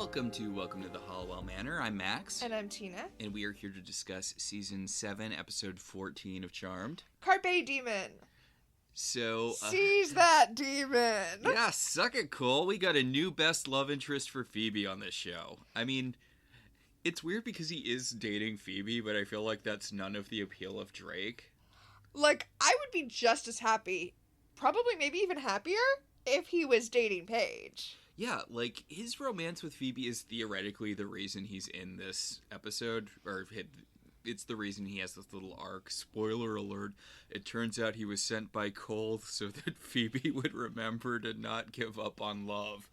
Welcome to the Halliwell Manor. I'm Max. And I'm Tina. And we are here to discuss Season 7, Episode 14 of Charmed. Carpe Demon. So... Seize that demon! Yeah, suck it, Cole. We got a new best love interest for Phoebe on this show. I mean, it's weird because he is dating Phoebe, but I feel like that's none of the appeal of Drake. Like, I would be just as happy, probably maybe even happier, if he was dating Paige. Yeah, like, his romance with Phoebe is theoretically the reason he's in this episode, or it's the reason he has this little arc. Spoiler alert, it turns out he was sent by Cole so that Phoebe would remember to not give up on love.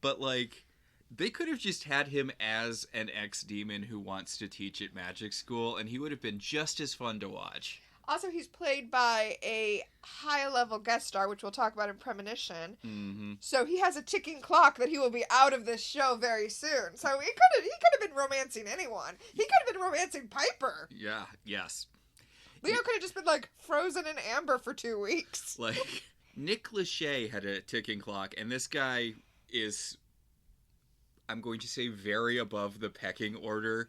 But, like, they could have just had him as an ex-demon who wants to teach at magic school, and he would have been just as fun to watch. Also, he's played by a high-level guest star, which we'll talk about in Premonition. Mm-hmm. So he has a ticking clock that he will be out of this show very soon. So he could have been romancing anyone. He could have been romancing Piper. Yeah, yes. Leo could have just been, like, frozen in amber for 2 weeks. Like, Nick Lachey had a ticking clock, and this guy is, I'm going to say, very above the pecking order.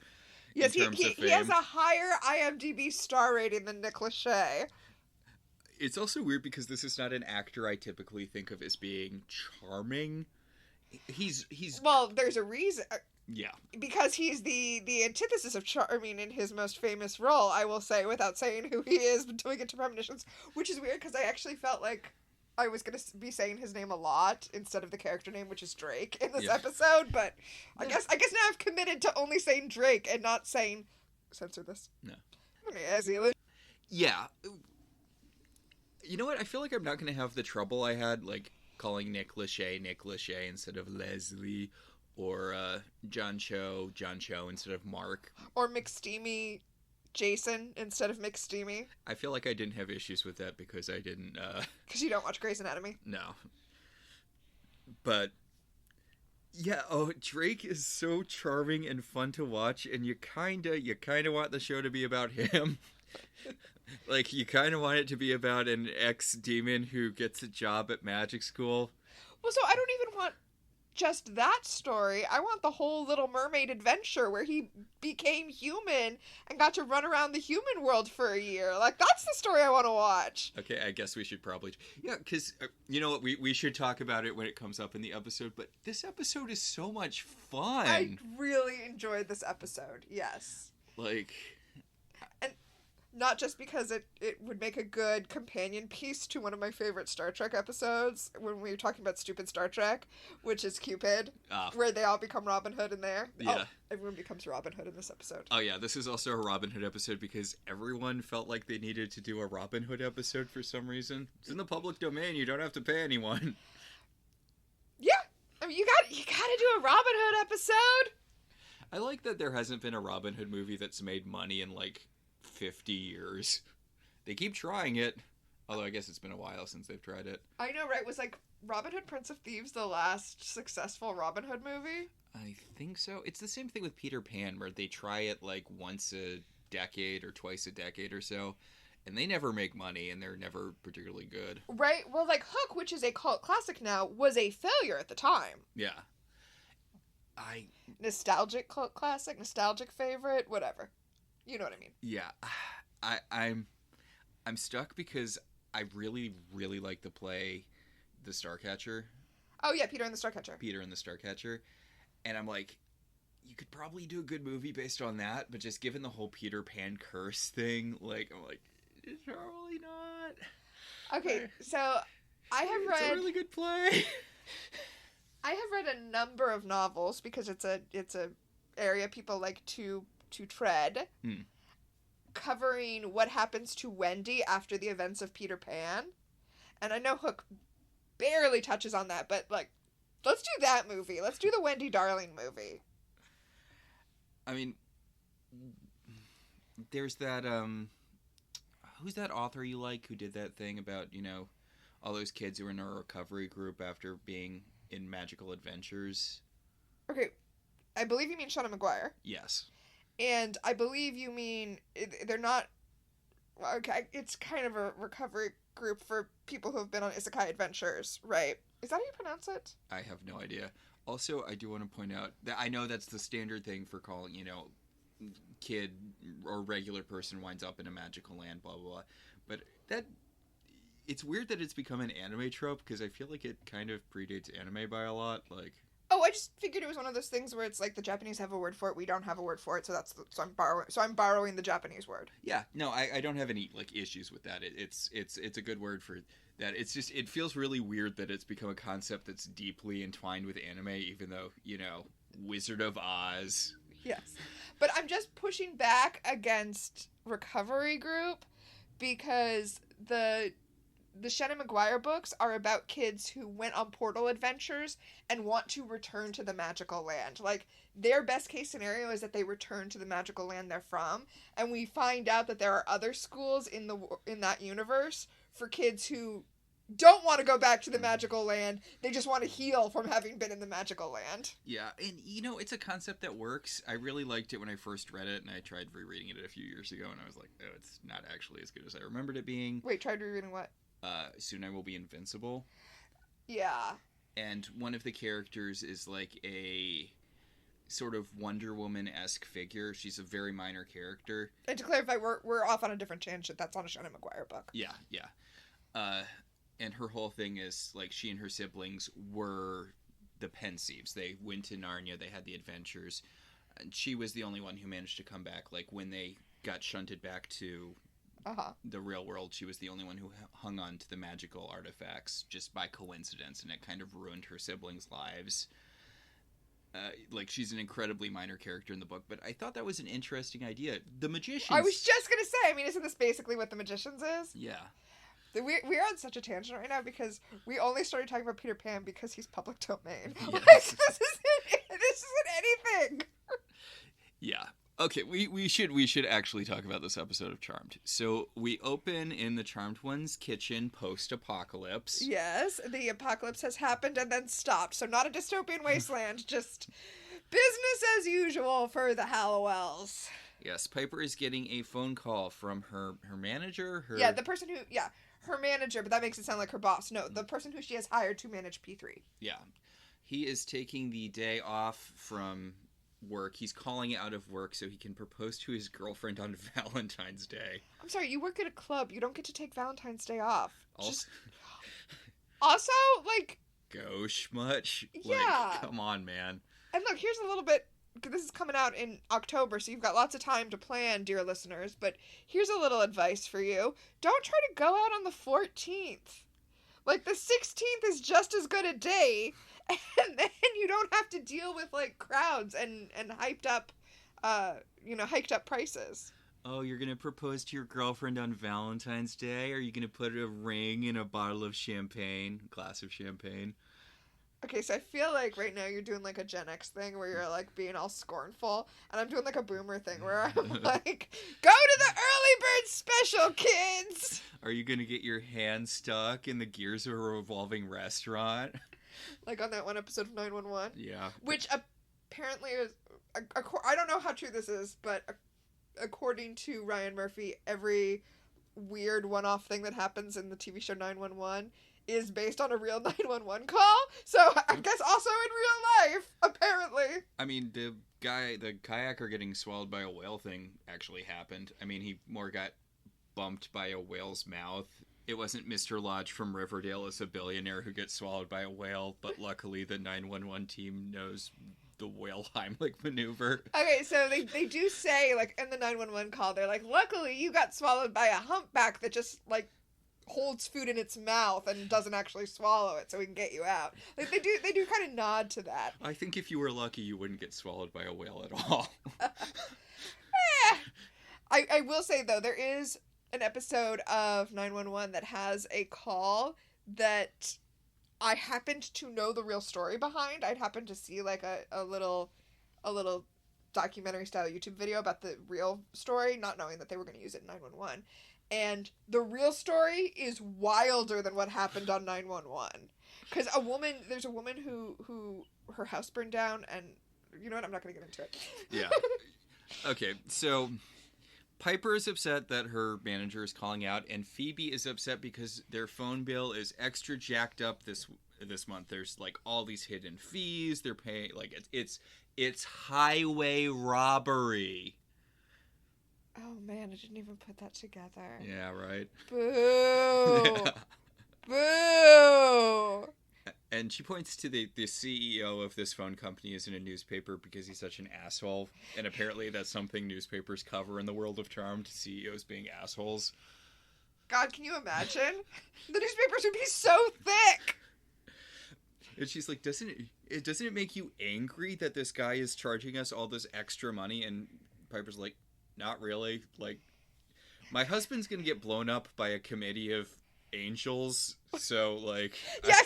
Yes, he has a higher IMDb star rating than Nick Lachey. It's also weird because this is not an actor I typically think of as being charming. He's Well, there's a reason. Yeah. Because he's the antithesis of charming in his most famous role, I will say, without saying who he is until we get to Premonitions, which is weird because I actually felt like I was going to be saying his name a lot instead of the character name, which is Drake, in this episode, but I guess now I've committed to only saying Drake and not saying... Censor this. No. Yeah. You know what? I feel like I'm not going to have the trouble I had, like, calling Nick Lachey instead of Leslie, or John Cho instead of Mark. Or McSteamy Jason instead of McSteamy. I feel like I didn't have issues with that because I didn't... Because you don't watch Grey's Anatomy? No. But, yeah, Drake is so charming and fun to watch, and you kinda want the show to be about him. Like, you kinda want it to be about an ex-demon who gets a job at magic school. Well, so I don't even want just that story. I want the whole Little Mermaid adventure where he became human and got to run around the human world for a year. Like, that's the story I want to watch. Okay, I guess we should probably... Yeah, because, you know what, we should talk about it when it comes up in the episode, but this episode is so much fun. I really enjoyed this episode, yes. Like... And not just because it would make a good companion piece to one of my favorite Star Trek episodes, when we were talking about stupid Star Trek, which is Cupid, where they all become Robin Hood in there. Yeah. Oh, everyone becomes Robin Hood in this episode. Oh yeah, this is also a Robin Hood episode because everyone felt like they needed to do a Robin Hood episode for some reason. It's in the public domain, you don't have to pay anyone. Yeah, I mean, you gotta do a Robin Hood episode! I like that there hasn't been a Robin Hood movie that's made money in, like, 50 years. They keep trying it, although I guess it's been a while since they've tried it. I know, right? Was, like, Robin Hood Prince of Thieves the last successful Robin Hood movie? I think so. It's the same thing with Peter Pan, where they try it, like, once a decade or twice a decade or so, and they never make money, and they're never particularly good. Right? Well, like, Hook, which is a cult classic now, was a failure at the time. Yeah. Nostalgic cult classic, nostalgic favorite, whatever. You know what I mean. Yeah. I'm stuck because I really, really like to play the Starcatcher. Oh, yeah, Peter and the Starcatcher. Peter and the Starcatcher. And I'm like, you could probably do a good movie based on that, but just given the whole Peter Pan curse thing, like, I'm like, it's probably not. Okay, so I have read... It's a really good play. I have read a number of novels because it's a area people like to tread, covering what happens to Wendy after the events of Peter Pan. And I know Hook barely touches on that, but, like, let's do that movie. Let's do the Wendy Darling movie. I mean, there's that, who's that author you like who did that thing about, you know, all those kids who were in a recovery group after being in magical adventures? Okay, I believe you mean Shauna McGuire. Yes. And I believe you mean they're not... Okay, it's kind of a recovery group for people who have been on isekai adventures, right? Is that how you pronounce it? I have no idea. Also, I do want to point out that I know that's the standard thing for calling, kid or regular person winds up in a magical land, blah, blah, blah. But it's weird that it's become an anime trope, because I feel like it kind of predates anime by a lot. Like, oh, I just figured it was one of those things where it's like the Japanese have a word for it, we don't have a word for it, so I'm borrowing the Japanese word. Yeah, no, I don't have any like issues with that. It's a good word for that. It's just, it feels really weird that it's become a concept that's deeply entwined with anime, even though, Wizard of Oz. Yes. But I'm just pushing back against Recovery Group, because the Shannon Maguire books are about kids who went on portal adventures and want to return to the magical land. Like, their best case scenario is that they return to the magical land they're from, and we find out that there are other schools in that universe for kids who don't want to go back to the magical land. They just want to heal from having been in the magical land. Yeah, and it's a concept that works. I really liked it when I first read it, and I tried rereading it a few years ago, and I was like, oh, it's not actually as good as I remembered it being. Wait, tried rereading what? Soon I Will Be Invincible. Yeah. And one of the characters is like a sort of Wonder Woman-esque figure. She's a very minor character. And to clarify, we're off on a different tangent. That's on a Shannon Maguire book. Yeah. And her whole thing is, like, she and her siblings were the Pensieves. They went to Narnia, they had the adventures, and she was the only one who managed to come back. Like, when they got shunted back to the real world, she was the only one who hung on to the magical artifacts just by coincidence, and it kind of ruined her siblings' lives. Like, she's an incredibly minor character in the book, but I thought that was an interesting idea. The Magicians... I was just going to say, I mean, isn't this basically what the Magicians is? Yeah. We're on such a tangent right now because we only started talking about Peter Pan because he's public domain. Yes. Like, this isn't anything. Yeah. Okay, we should actually talk about this episode of Charmed. So we open in the Charmed One's kitchen post-apocalypse. Yes, the apocalypse has happened and then stopped. So not a dystopian wasteland, just business as usual for the Halliwells. Yes, Piper is getting a phone call from her manager. Yeah, the person who her manager, but that makes it sound like her boss. No, the person who she has hired to manage P3. Yeah. He is taking the day off from work. He's calling out of work so he can propose to his girlfriend on Valentine's Day. I'm sorry, you work at a club. You don't get to take Valentine's Day off. Also, like... Gauche much? Yeah. Like, come on, man. And look, here's a little bit... This is coming out in October, so you've got lots of time to plan, dear listeners. But here's a little advice for you. Don't try to go out on the 14th. Like, the 16th is just as good a day, and then you don't have to deal with, like, crowds and hyped up prices. Oh, you're going to propose to your girlfriend on Valentine's Day? Are you going to put a ring in a bottle of champagne, glass of champagne? Okay, so I feel like right now you're doing like a Gen X thing where you're like being all scornful, and I'm doing like a boomer thing where I'm like, go to the early bird special, kids! Are you going to get your hand stuck in the gears of a revolving restaurant? Like on that one episode of 911? Yeah. Which apparently is, I don't know how true this is, but according to Ryan Murphy, every weird one-off thing that happens in the TV show 911 is based on a real 911 call. So I guess also in real life, apparently. I mean, the kayaker getting swallowed by a whale thing actually happened. I mean, he more got bumped by a whale's mouth. It wasn't Mr. Lodge from Riverdale as a billionaire who gets swallowed by a whale, but luckily the 911 team knows the whale Heimlich maneuver. Okay, so they do say, like, in the 911 call, they're like, luckily you got swallowed by a humpback that just, like, holds food in its mouth and doesn't actually swallow it so we can get you out. Like, they do kind of nod to that. I think if you were lucky, you wouldn't get swallowed by a whale at all. I will say, though, there is an episode of 911 that has a call that I happened to know the real story behind. I'd happened to see, like, a little documentary-style YouTube video about the real story, not knowing that they were going to use it in 911. And the real story is wilder than what happened on 911. Because there's a woman who her house burned down, and you know what? I'm not going to get into it. Yeah. Okay, so Piper is upset that her manager is calling out, and Phoebe is upset because their phone bill is extra jacked up this this month. There's like all these hidden fees they're paying. Like it's highway robbery. Oh man, I didn't even put that together. Yeah, right. Boo. Boo. And she points to the CEO of this phone company is in a newspaper because he's such an asshole. And apparently that's something newspapers cover in the world of Charmed, CEOs being assholes. God, can you imagine? The newspapers would be so thick. And she's like, doesn't it make you angry that this guy is charging us all this extra money? And Piper's like, not really. Like, my husband's going to get blown up by a committee of angels, so like yeah,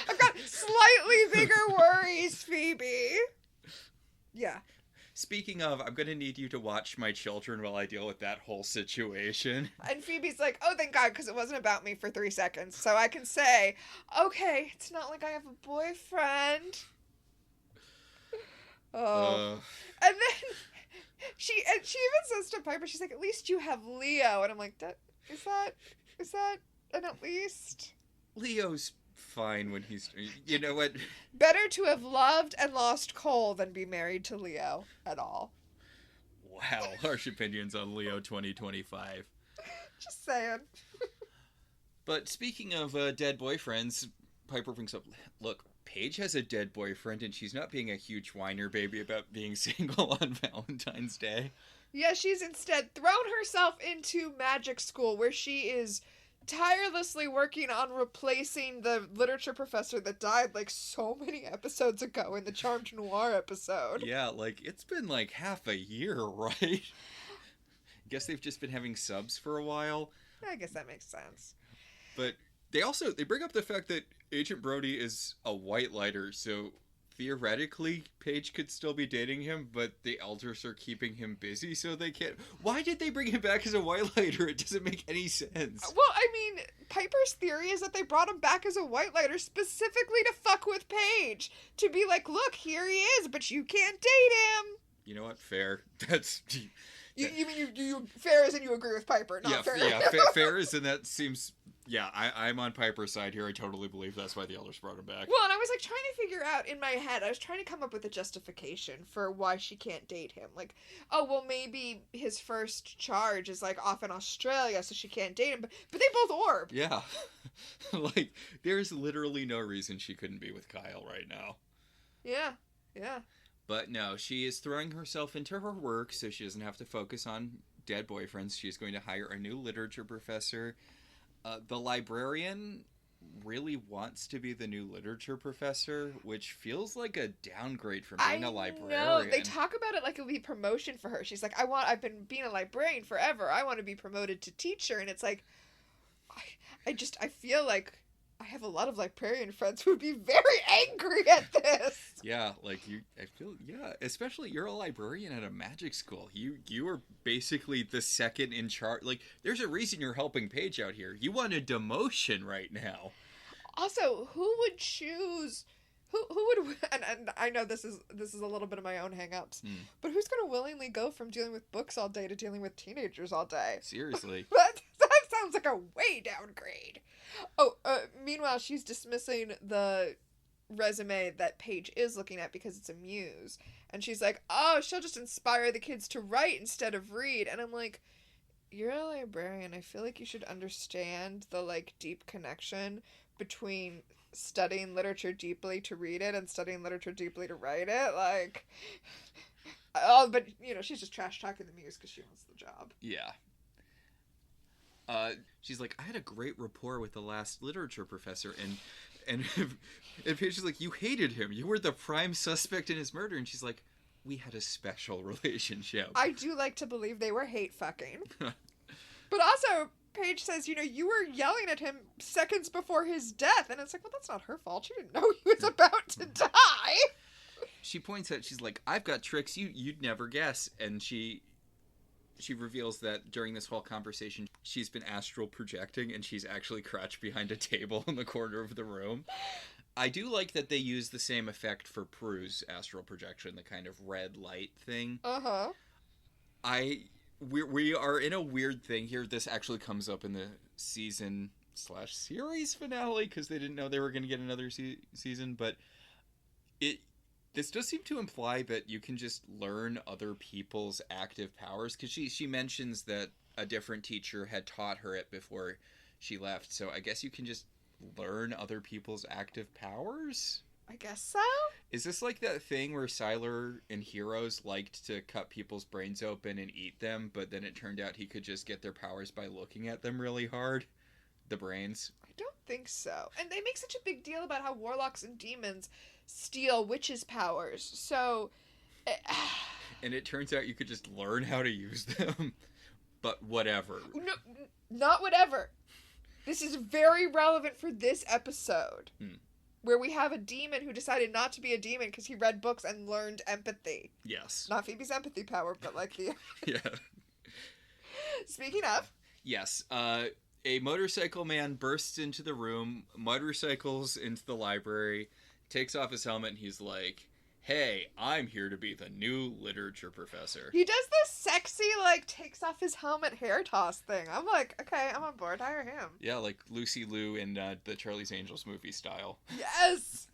I've got slightly bigger worries, Phoebe. Yeah. Speaking of, I'm gonna need you to watch my children while I deal with that whole situation. And Phoebe's like, oh, thank God, because it wasn't about me for 3 seconds, so I can say, okay, it's not like I have a boyfriend. Oh. And then she even says to Piper, she's like, at least you have Leo, and I'm like, is that and at least Leo's fine when he's, you know what? Better to have loved and lost Cole than be married to Leo at all. Wow, harsh opinions on Leo 2025. Just saying. But speaking of dead boyfriends, Piper brings up, look, Paige has a dead boyfriend and she's not being a huge whiner baby about being single on Valentine's Day. Yeah, she's instead thrown herself into magic school where she is tirelessly working on replacing the literature professor that died like so many episodes ago in the Charmed Noir episode. Yeah, like it's been like half a year, right? Guess they've just been having subs for a while. I guess that makes sense. But they bring up the fact that Agent Brody is a white lighter, so theoretically Paige could still be dating him, but the elders are keeping him busy, so they can't. Why did they bring him back as a white lighter? It doesn't make any sense. Well, I mean, Piper's theory is that they brought him back as a white lighter specifically to fuck with Paige. To be like, look, here he is, but you can't date him. You know what? Fair. That's... You mean you fair as in you agree with Piper, not fair. Yeah, fair as in that seems... Yeah, I'm on Piper's side here. I totally believe that's why the elders brought him back. Well, and I was like trying to figure out in my head, I was trying to come up with a justification for why she can't date him. Like, oh, well, maybe his first charge is like off in Australia, so she can't date him. But they both orb. Yeah. Like, there's literally no reason she couldn't be with Kyle right now. Yeah. But no, she is throwing herself into her work so she doesn't have to focus on dead boyfriends. She's going to hire a new literature professor. The librarian really wants to be the new literature professor, which feels like a downgrade from being a librarian. No, they talk about it like it would be promotion for her. She's like, I've been being a librarian forever. I want to be promoted to teacher. And it's like, I feel like I have a lot of librarian friends who would be very angry at this. Yeah, like especially you're a librarian at a magic school. You are basically the second in charge. Like, there's a reason you're helping Paige out here. You want a demotion right now. Also, who would choose? Who would? And I know this is a little bit of my own hang-ups, but who's going to willingly go from dealing with books all day to dealing with teenagers all day? Seriously. that sounds like a way downgrade. Oh, meanwhile, she's dismissing the resume that Paige is looking at because it's a muse. And she's like, oh, she'll just inspire the kids to write instead of read. And I'm like, you're a librarian. I feel like you should understand the, like, deep connection between studying literature deeply to read it and studying literature deeply to write it. Like, oh, but, you know, she's just trash-talking the muse because she wants the job. Yeah. She's like, I had a great rapport with the last literature professor, and Paige is like, you hated him. You were the prime suspect in his murder. And she's like, we had a special relationship. I do like to believe they were hate fucking. But also, Paige says, you know, you were yelling at him seconds before his death. And it's like, well, that's not her fault. She didn't know he was about to die. She points out, she's like, I've got tricks you'd never guess. And she reveals that during this whole conversation, she's been astral projecting and she's actually crouched behind a table in the corner of the room. I do like that they use the same effect for Prue's astral projection, the kind of red light thing. Uh-huh. We are in a weird thing here. This actually comes up in the season episode/series finale because they didn't know they were going to get another season, but this does seem to imply that you can just learn other people's active powers, because she mentions that a different teacher had taught her it before she left, so I guess you can just learn other people's active powers? I guess so? Is this like that thing where Sylar in Heroes liked to cut people's brains open and eat them, but then it turned out he could just get their powers by looking at them really hard? The brains? I don't think so. And they make such a big deal about how warlocks and demons steal witches' powers, so... And it turns out you could just learn how to use them. But whatever. No, not whatever. This is very relevant for this episode. Where we have a demon who decided not to be a demon because he read books and learned empathy. Yes. Not Phoebe's empathy power, but like the... Yeah. Speaking of... Yes. A motorcycle man bursts into the room, motorcycles into the library, takes off his helmet, and he's like, hey, I'm here to be the new literature professor. He does this sexy, like, takes off his helmet hair toss thing. I'm like, okay, I'm on board. Hire him. Yeah, like Lucy Liu in the Charlie's Angels movie style. Yes!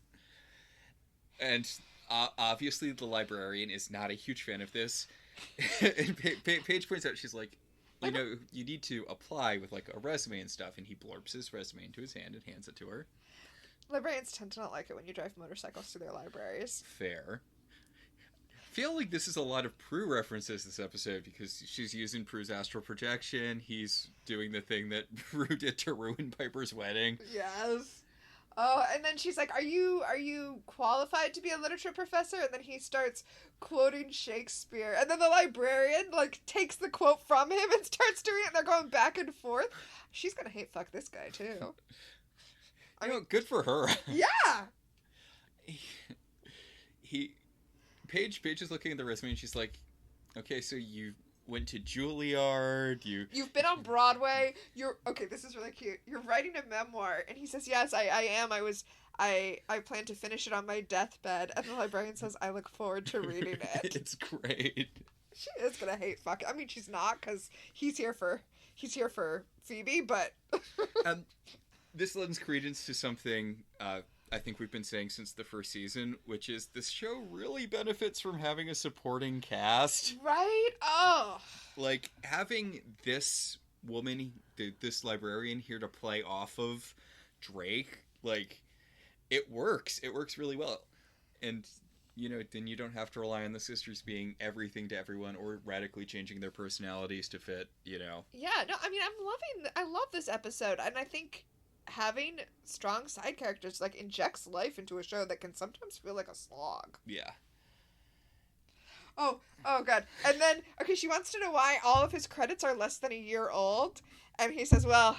And obviously the librarian is not a huge fan of this. And Paige points out, she's like, you know, you need to apply with, like, a resume and stuff. And he blurps his resume into his hand and hands it to her. Librarians tend to not like it when you drive motorcycles to their libraries. Fair. I feel like this is a lot of Prue references this episode, because she's using Prue's astral projection. He's doing the thing that Prue did to ruin Piper's wedding. Yes. Oh, and then she's like, are you qualified to be a literature professor? And then he starts quoting Shakespeare. And then the librarian, like, takes the quote from him and starts doing it, and they're going back and forth. She's gonna hate fuck this guy, too. I mean, good for her. Yeah! Paige is looking at the resume, and she's like, okay, so you went to Juilliard, You've been on Broadway, okay, this is really cute. You're writing a memoir, and he says, yes, I am. I plan to finish it on my deathbed. And the librarian says, I look forward to reading it. It's great. She is gonna hate fuck. I mean, she's not, because he's here for Phoebe, but... This lends credence to something I think we've been saying since the first season, which is this show really benefits from having a supporting cast. Right? Oh. Like, having this woman, this librarian here to play off of Drake, like, it works. It works really well. And, you know, then you don't have to rely on the sisters being everything to everyone or radically changing their personalities to fit, you know. Yeah, no, I mean, I love this episode, and I think having strong side characters, like, injects life into a show that can sometimes feel like a slog. Yeah. Oh, God. And then, okay, she wants to know why all of his credits are less than a year old, and he says, well,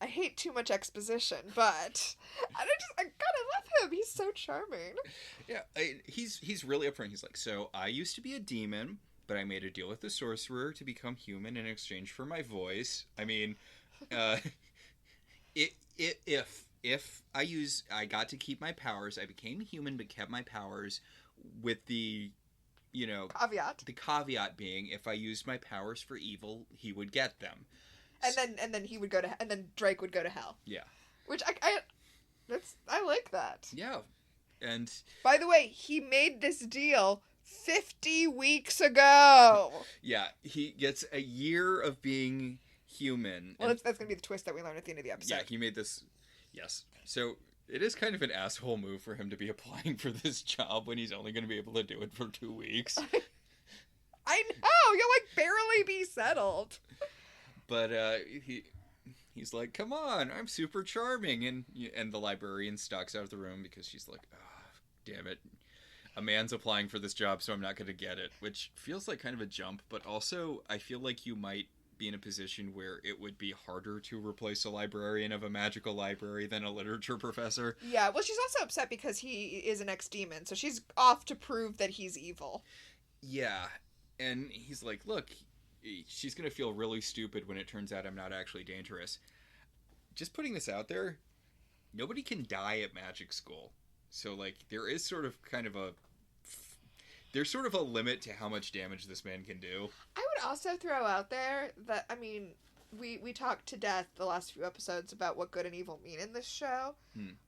I hate too much exposition, but... And I love him. He's so charming. Yeah, he's really upfront. He's like, so, I used to be a demon, but I made a deal with the sorcerer to become human in exchange for my voice. I mean, If I got to keep my powers, I became human but kept my powers, with the, you know... Caveat. The caveat being, if I used my powers for evil, he would get them. And then he would go to... And then Drake would go to hell. Yeah. Which, I like that. Yeah. And... By the way, he made this deal 50 weeks ago! Yeah, he gets a year of being... human. Well, that's going to be the twist that we learn at the end of the episode. Yeah, he made this... Yes. So, it is kind of an asshole move for him to be applying for this job when he's only going to be able to do it for 2 weeks. I know! You'll, like, barely be settled. But, he's like, come on, I'm super charming. And the librarian stalks out of the room because she's like, oh, damn it. A man's applying for this job, so I'm not going to get it. Which feels like kind of a jump, but also, I feel like you might be in a position where it would be harder to replace a librarian of a magical library than a literature professor. Yeah, well, she's also upset because he is an ex-demon, so she's off to prove that he's evil. Yeah, and he's like, look, she's gonna feel really stupid when it turns out I'm not actually dangerous. Just putting this out there, nobody can die at magic school. So, like, there is sort of kind of a... There's sort of a limit to how much damage this man can do. I would also throw out there that, I mean, we talked to death the last few episodes about what good and evil mean in this show.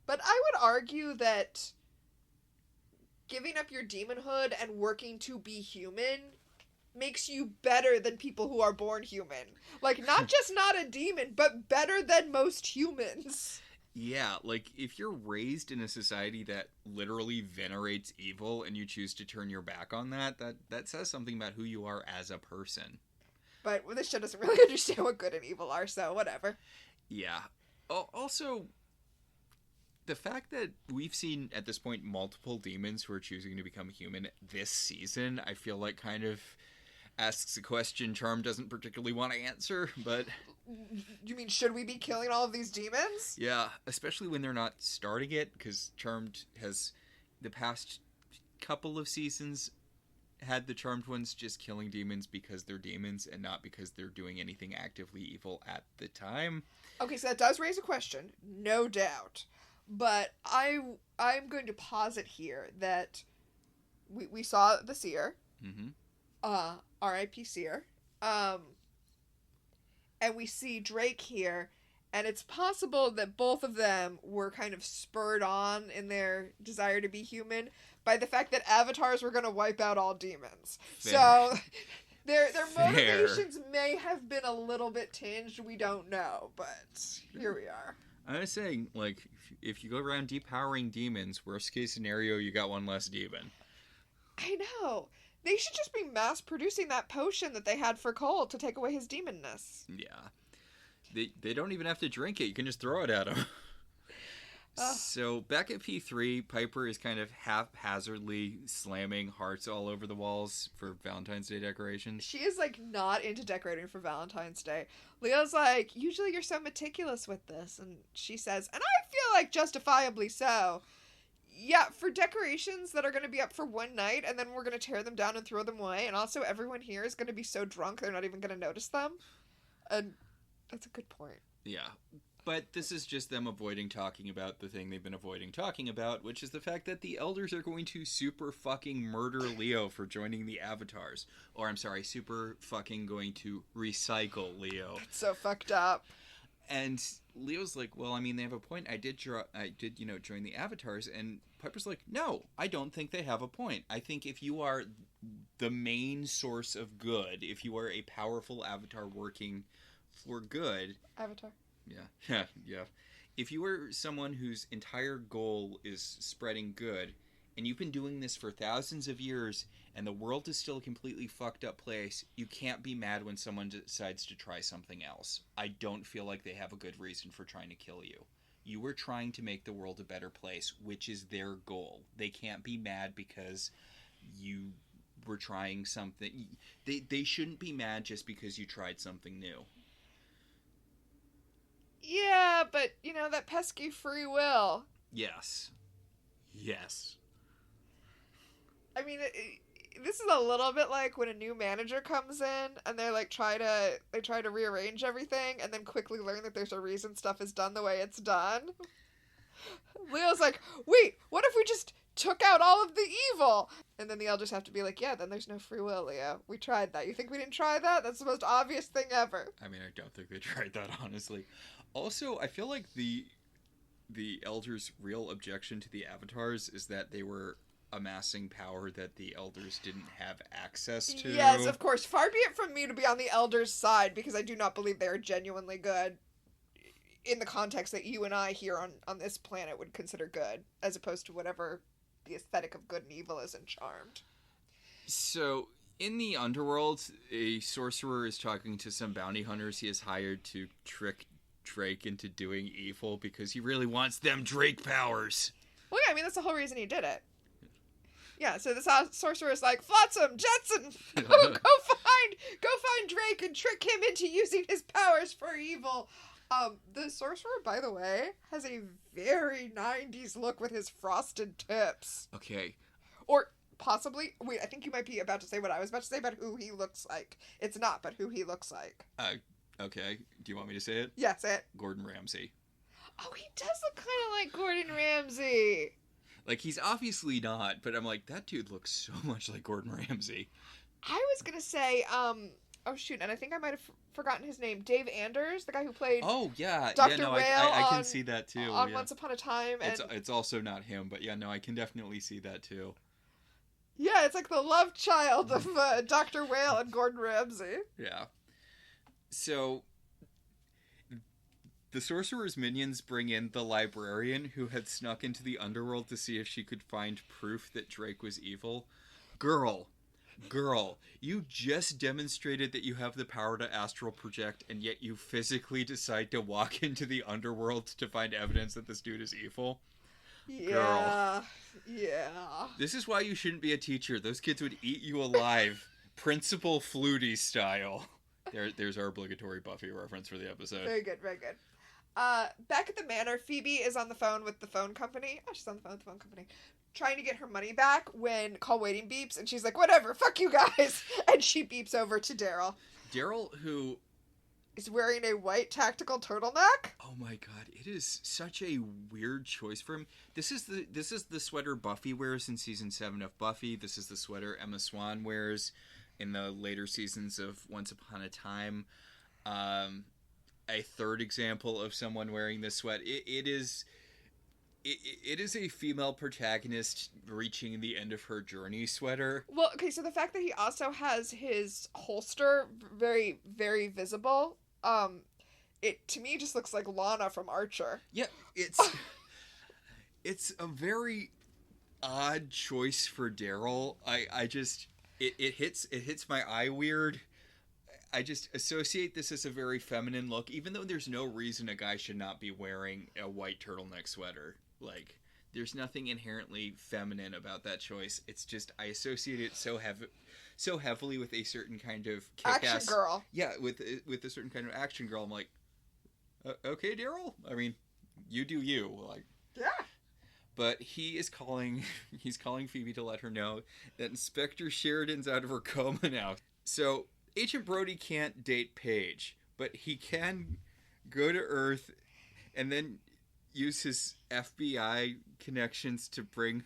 But I would argue that giving up your demonhood and working to be human makes you better than people who are born human. Like, not just not a demon, but better than most humans. Yeah, like, if you're raised in a society that literally venerates evil and you choose to turn your back on that says something about who you are as a person. But this show doesn't really understand what good and evil are, so whatever. Yeah. Also, the fact that we've seen, at this point, multiple demons who are choosing to become human this season, I feel like kind of asks a question Charm doesn't particularly want to answer, but... You mean, should we be killing all of these demons? Yeah, especially when they're not starting it, because Charmed has, the past couple of seasons, had the Charmed ones just killing demons because they're demons and not because they're doing anything actively evil at the time. Okay, so that does raise a question, no doubt. But I'm going to posit here that we saw the seer, R.I.P. seer, and we see Drake here, and it's possible that both of them were kind of spurred on in their desire to be human by the fact that avatars were going to wipe out all demons. Fair. So their motivations may have been a little bit tinged, we don't know, but here we are. I was saying, like, if you go around depowering demons, worst case scenario, you got one less demon. I know. They should just be mass producing that potion that they had for Cole to take away his demonness. Yeah. They don't even have to drink it. You can just throw it at him. So, back at P3, Piper is kind of haphazardly slamming hearts all over the walls for Valentine's Day decorations. She is, like, not into decorating for Valentine's Day. Leo's like, usually you're so meticulous with this. And she says, and I feel like justifiably so. Yeah, for decorations that are going to be up for one night, and then we're going to tear them down and throw them away, and also everyone here is going to be so drunk they're not even going to notice them. And that's a good point. Yeah. But this is just them avoiding talking about the thing they've been avoiding talking about, which is the fact that the elders are going to super fucking murder Leo for joining the Avatars. Or, I'm sorry, super fucking going to recycle Leo. It's so fucked up. And Leo's like, well, I mean, they have a point. I did, join the Avatars. And Piper's like, no, I don't think they have a point. I think if you are the main source of good, if you are a powerful Avatar working for good... Avatar. Yeah. If you are someone whose entire goal is spreading good, and you've been doing this for thousands of years, and the world is still a completely fucked up place, you can't be mad when someone decides to try something else. I don't feel like they have a good reason for trying to kill you. You were trying to make the world a better place, which is their goal. They can't be mad because you were trying something. They shouldn't be mad just because you tried something new. Yeah, but, that pesky free will. Yes. I mean, this is a little bit like when a new manager comes in and they try to rearrange everything and then quickly learn that there's a reason stuff is done the way it's done. Leo's like, wait, what if we just took out all of the evil? And then the elders have to be like, yeah, then there's no free will, Leo. We tried that. You think we didn't try that? That's the most obvious thing ever. I mean, I don't think they tried that, honestly. Also, I feel like the elders' real objection to the Avatars is that they were amassing power that the elders didn't have access to. Yes, of course. Far be it from me to be on the elders' side, because I do not believe they are genuinely good in the context that you and I here on this planet would consider good, as opposed to whatever the aesthetic of good and evil is in Charmed. So, in the underworld, a sorcerer is talking to some bounty hunters he has hired to trick Drake into doing evil because he really wants them Drake powers. Well, yeah, I mean, that's the whole reason he did it. Yeah, so this sorcerer is like, Flotsam, Jetsam, go find Drake and trick him into using his powers for evil. The sorcerer, by the way, has a very 90s look with his frosted tips. Okay. Or possibly, wait, I think you might be about to say what I was about to say about who he looks like. It's not, but who he looks like. Okay. Do you want me to say it? Yeah, say it. Gordon Ramsay. Oh, he does look kind of like Gordon Ramsay. Like, he's obviously not, but I'm like, that dude looks so much like Gordon Ramsay. I was gonna say, Oh, shoot. And I think I might have forgotten his name. Dave Anders, the guy who played Oh, yeah. Dr. No, Rail I can see that, too. On Once Upon a Time. And it's also not him, but yeah, no, I can definitely see that, too. Yeah, it's like the love child of Dr. Whale and Gordon Ramsay. Yeah. So, the sorcerer's minions bring in the librarian who had snuck into the underworld to see if she could find proof that Drake was evil. Girl, you just demonstrated that you have the power to astral project, and yet you physically decide to walk into the underworld to find evidence that this dude is evil. Yeah. Girl. Yeah. This is why you shouldn't be a teacher. Those kids would eat you alive. Principal Flutie style. There's our obligatory Buffy reference for the episode. Very good, very good. Back at the Manor, Phoebe is on the phone with the phone company. Oh, she's on the phone with the phone company. Trying to get her money back when call waiting beeps, and she's like, whatever, fuck you guys. And she beeps over to Daryl. Daryl, who is wearing a white tactical turtleneck. Oh my god, it is such a weird choice for him. This is the sweater Buffy wears in season 7 of Buffy. This is the sweater Emma Swan wears in the later seasons of Once Upon a Time. A third example of someone wearing this sweat. It is a female protagonist reaching the end of her journey sweater. Well, okay, so the fact that he also has his holster very, very visible, it to me just looks like Lana from Archer. Yeah, it's a very odd choice for Daryl. I just it hits my eye weird. I just associate this as a very feminine look, even though there's no reason a guy should not be wearing a white turtleneck sweater. Like, there's nothing inherently feminine about that choice. It's just I associate it so heavily with a certain kind of kick-ass action girl. Yeah, with a certain kind of action girl. I'm like, okay, Daryl. I mean, you do you. Like, yeah. But he's calling Phoebe to let her know that Inspector Sheridan's out of her coma now. So Agent Brody can't date Paige, but he can go to Earth and then use his FBI connections to bring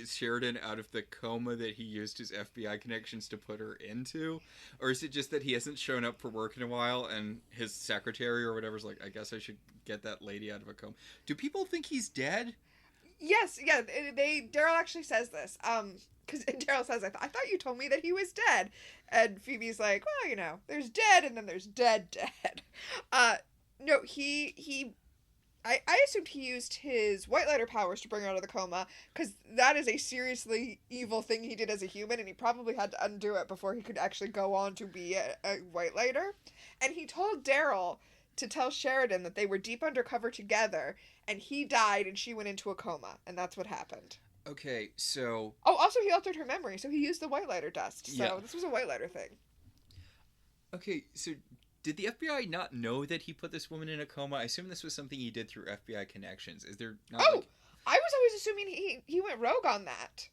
Sheridan out of the coma that he used his FBI connections to put her into? Or is it just that he hasn't shown up for work in a while and his secretary or whatever's like, I guess I should get that lady out of a coma? Do people think he's dead? Yes, yeah, Daryl actually says this. Because Daryl says, I thought you told me that he was dead. And Phoebe's like, well, you know, there's dead and then there's dead. No, I assumed he used his white lighter powers to bring her out of the coma, because that is a seriously evil thing he did as a human, and he probably had to undo it before he could actually go on to be a white lighter. And he told Daryl to tell Sheridan that they were deep undercover together, and he died and she went into a coma, and that's what happened. Okay, so... Oh, also he altered her memory, so he used the white lighter dust, so yeah. This was a white lighter thing. Okay, so... Did the FBI not know that he put this woman in a coma? I assume this was something he did through FBI connections. Is there not I was always assuming he went rogue on that.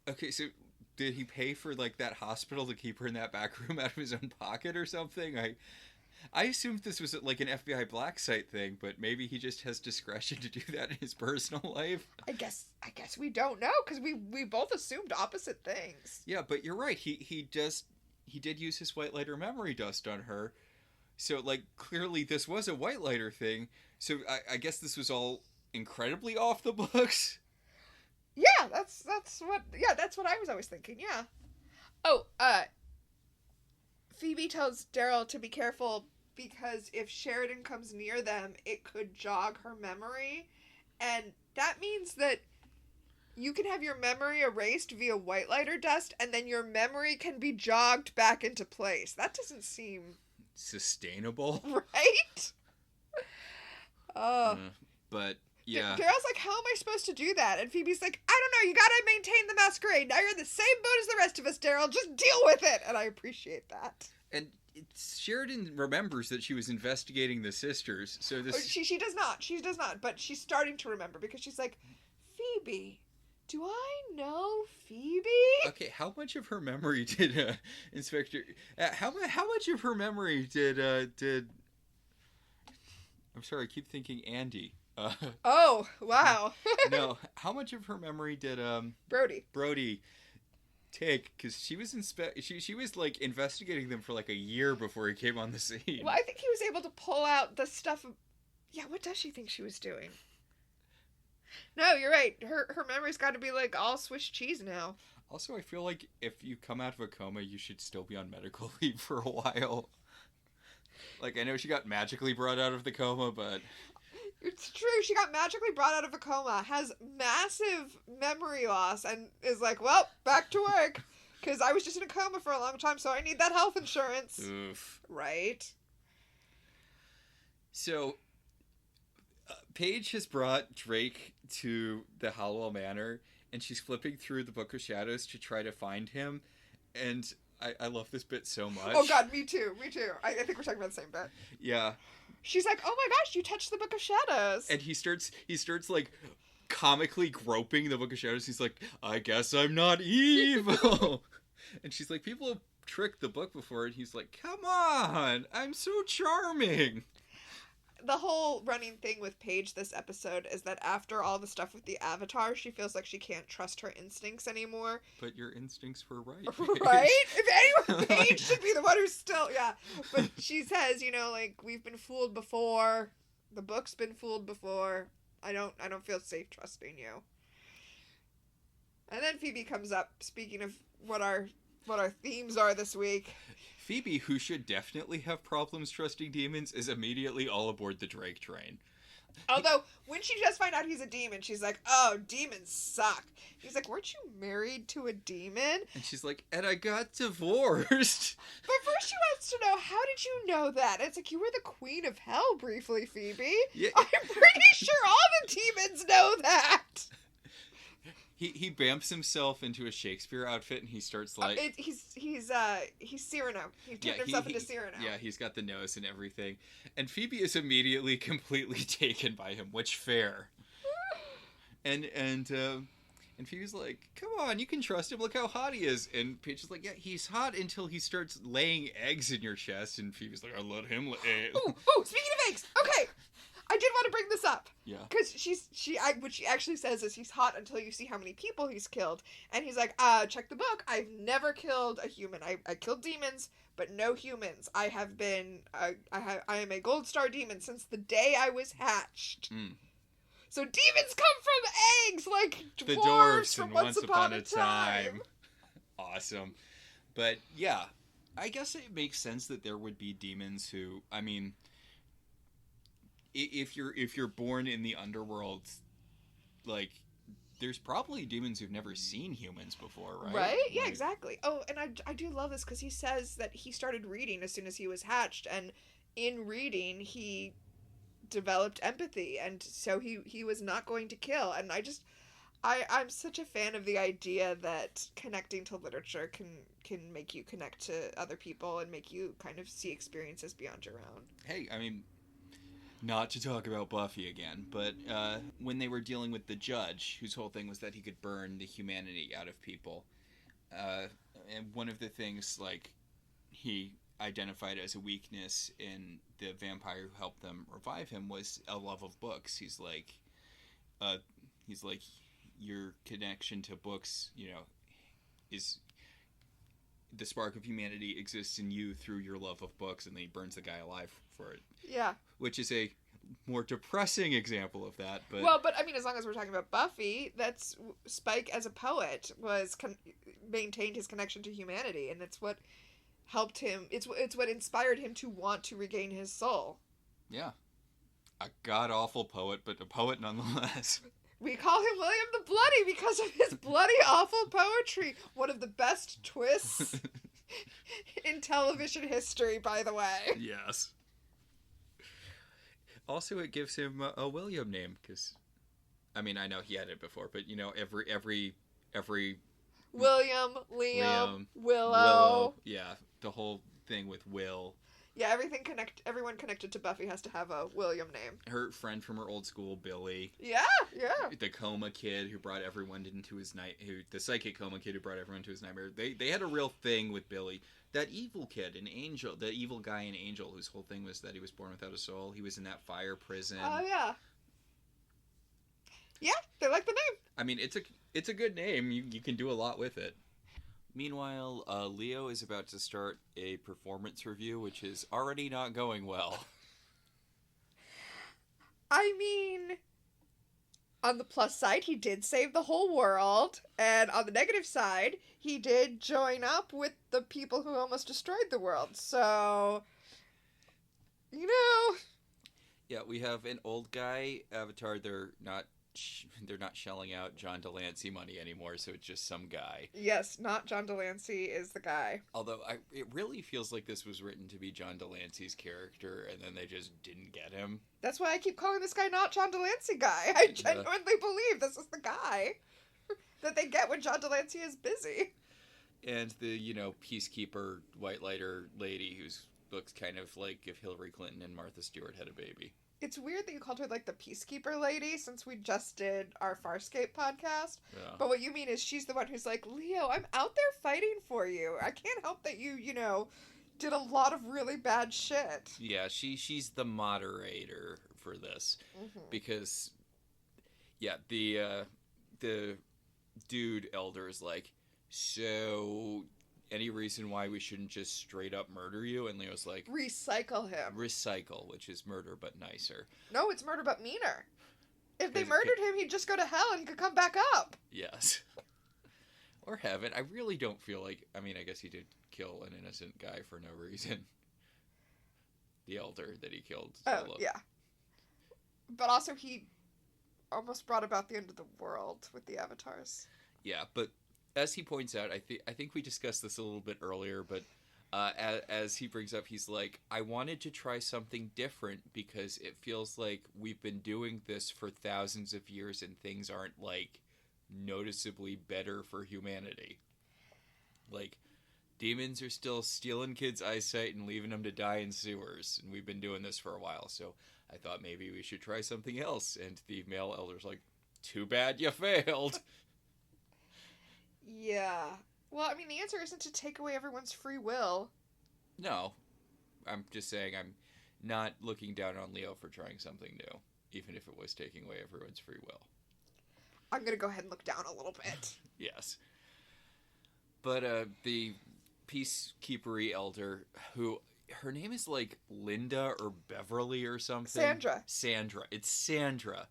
Okay, so did he pay for, like, that hospital to keep her in that back room out of his own pocket or something? I assumed this was, like, an FBI black site thing, but maybe he just has discretion to do that in his personal life. I guess we don't know, because we both assumed opposite things. Yeah, but you're right. He did use his white lighter memory dust on her. So, like, clearly this was a white lighter thing. So I guess this was all incredibly off the books. Yeah, that's what I was always thinking, yeah. Oh, Phoebe tells Daryl to be careful because if Sheridan comes near them, it could jog her memory. And that means that you can have your memory erased via white lighter dust, and then your memory can be jogged back into place. That doesn't seem... sustainable. Right? But, yeah. Daryl's like, how am I supposed to do that? And Phoebe's like, I don't know, you gotta maintain the masquerade. Now you're in the same boat as the rest of us, Daryl. Just deal with it! And I appreciate that. And Sheridan remembers that she was investigating the sisters, so this... She does not. She does not. But she's starting to remember, because she's like, Phoebe... Do I know Phoebe? Okay, how much of her memory did Inspector... how much of her memory did... I'm sorry, I keep thinking Andy. Oh, wow. No, how much of her memory did... Brody take, because she was she was like investigating them for like a year before he came on the scene. Well, I think he was able to pull out the stuff. Yeah, what does she think she was doing? No, you're right. Her memory's got to be like all Swiss cheese now. Also, I feel like if you come out of a coma, you should still be on medical leave for a while. Like, I know she got magically brought out of the coma, but... It's true. She got magically brought out of a coma, has massive memory loss, and is like, well, back to work. Because I was just in a coma for a long time, so I need that health insurance. Oof. Right? So, Paige has brought Drake to the Halliwell Manor, and she's flipping through the Book of Shadows to try to find him, and I love this bit so much. Oh god, me too. I think we're talking about the same bit. Yeah. She's like, oh my gosh, you touched the Book of Shadows. And he starts like comically groping the Book of Shadows. He's like, I guess I'm not evil. And she's like, people have tricked the book before. And he's like, come on, I'm so charming. The whole running thing with Paige this episode is that after all the stuff with the Avatar, she feels like she can't trust her instincts anymore. But your instincts were right. Right? If anyone, Paige should be the one who's still, yeah. But she says, you know, like, we've been fooled before. The book's been fooled before. I don't feel safe trusting you. And then Phoebe comes up, speaking of what our themes are this week. Phoebe, who should definitely have problems trusting demons, is immediately all aboard the Drake train. Although, when she does find out he's a demon, she's like, oh, demons suck. He's like, weren't you married to a demon? And she's like, and I got divorced. But first she wants to know, how did you know that? It's like, you were the queen of hell briefly, Phoebe. Yeah. I'm pretty sure all the demons know that. He bamps himself into a Shakespeare outfit, and he starts like... He's Cyrano. He turned himself into Cyrano. Yeah, he's got the nose and everything. And Phoebe is immediately completely taken by him, which fair. And Phoebe's like, come on, you can trust him, look how hot he is. And Paige is like, yeah, he's hot until he starts laying eggs in your chest. And Phoebe's like, I'll let him lay eggs. Ooh, speaking of eggs, okay. I did want to bring this up. Yeah. Because what she actually says is he's hot until you see how many people he's killed. And he's like, check the book. I've never killed a human. I killed demons, but no humans. I am a gold star demon since the day I was hatched. Mm. So demons come from eggs, like dwarves from Once Upon a Time. Awesome. But yeah, I guess it makes sense that there would be demons who, I mean... If you're born in the underworld, like, there's probably demons who've never seen humans before, right? Right? Yeah, exactly. Oh, and I do love this because he says that he started reading as soon as he was hatched, and in reading he developed empathy, and so he was not going to kill. And I'm such a fan of the idea that connecting to literature can make you connect to other people and make you kind of see experiences beyond your own. Hey, I mean... Not to talk about Buffy again, but when they were dealing with the judge, whose whole thing was that he could burn the humanity out of people, and one of the things, like, he identified as a weakness in the vampire who helped them revive him was a love of books. He's like, your connection to books, you know, is... The spark of humanity exists in you through your love of books, and then he burns the guy alive for it. Yeah. Which is a more depressing example of that. But well, but I mean, as long as we're talking about Buffy, that's Spike as a poet maintained his connection to humanity, and it's what helped him. It's what inspired him to want to regain his soul. Yeah. A god-awful poet, but a poet nonetheless. We call him William the Bloody because of his bloody awful poetry. One of the best twists in television history, by the way. Yes. Also, it gives him a William name, because, I mean, I know he had it before, but, you know, every William, Liam, Willow. Yeah, the whole thing with Will. Yeah, everyone connected to Buffy has to have a William name. Her friend from her old school, Billy. Yeah. The coma kid who brought everyone into his the psychic coma kid who brought everyone to his nightmare. They had a real thing with Billy. That evil kid, an Angel, the evil guy in Angel, whose whole thing was that he was born without a soul. He was in that fire prison. Oh, yeah. Yeah, they like the name. I mean, it's a good name. You can do a lot with it. Meanwhile, Leo is about to start a performance review, which is already not going well. I mean, on the plus side, he did save the whole world, and on the negative side, he did join up with the people who almost destroyed the world. So, you know. Yeah, we have an old guy avatar. They're not shelling out John Delancey money anymore, so it's just some guy. Yes, not John Delancey is the guy. Although it really feels like this was written to be John Delancey's character, and then they just didn't get him. That's why I keep calling this guy not John Delancey guy. I genuinely believe this is the guy that they get when John Delancey is busy. And the, peacekeeper white lighter lady who looks kind of like if Hillary Clinton and Martha Stewart had a baby. It's weird that you called her, like, the peacekeeper lady, since we just did our Farscape podcast. Yeah. But what you mean is she's the one who's like, Leo, I'm out there fighting for you. I can't help that you, did a lot of really bad shit. Yeah, she's the moderator for this. Mm-hmm. Because, yeah, the dude elder is like, so any reason why we shouldn't just straight up murder you? And Leo's like, recycle him. Recycle, which is murder but nicer. No, it's murder but meaner. If they murdered him, he'd just go to hell and could come back up. Yes. Or heaven. I really don't feel like... I mean, I guess he did kill an innocent guy for no reason. The elder that he killed. Oh, yeah. But also he almost brought about the end of the world with the avatars. Yeah, but as he points out, I think we discussed this a little bit earlier, but as he brings up, he's like, I wanted to try something different because it feels like we've been doing this for thousands of years and things aren't, like, noticeably better for humanity. Like, demons are still stealing kids' eyesight and leaving them to die in sewers, and we've been doing this for a while, so I thought maybe we should try something else. And the male elder's like, too bad you failed. Yeah. Well, I mean, the answer isn't to take away everyone's free will. No. I'm just saying I'm not looking down on Leo for trying something new, even if it was taking away everyone's free will. I'm going to go ahead and look down a little bit. Yes. But the peacekeeper-y elder, who... her name is like Linda or Beverly or something. Sandra. It's Sandra.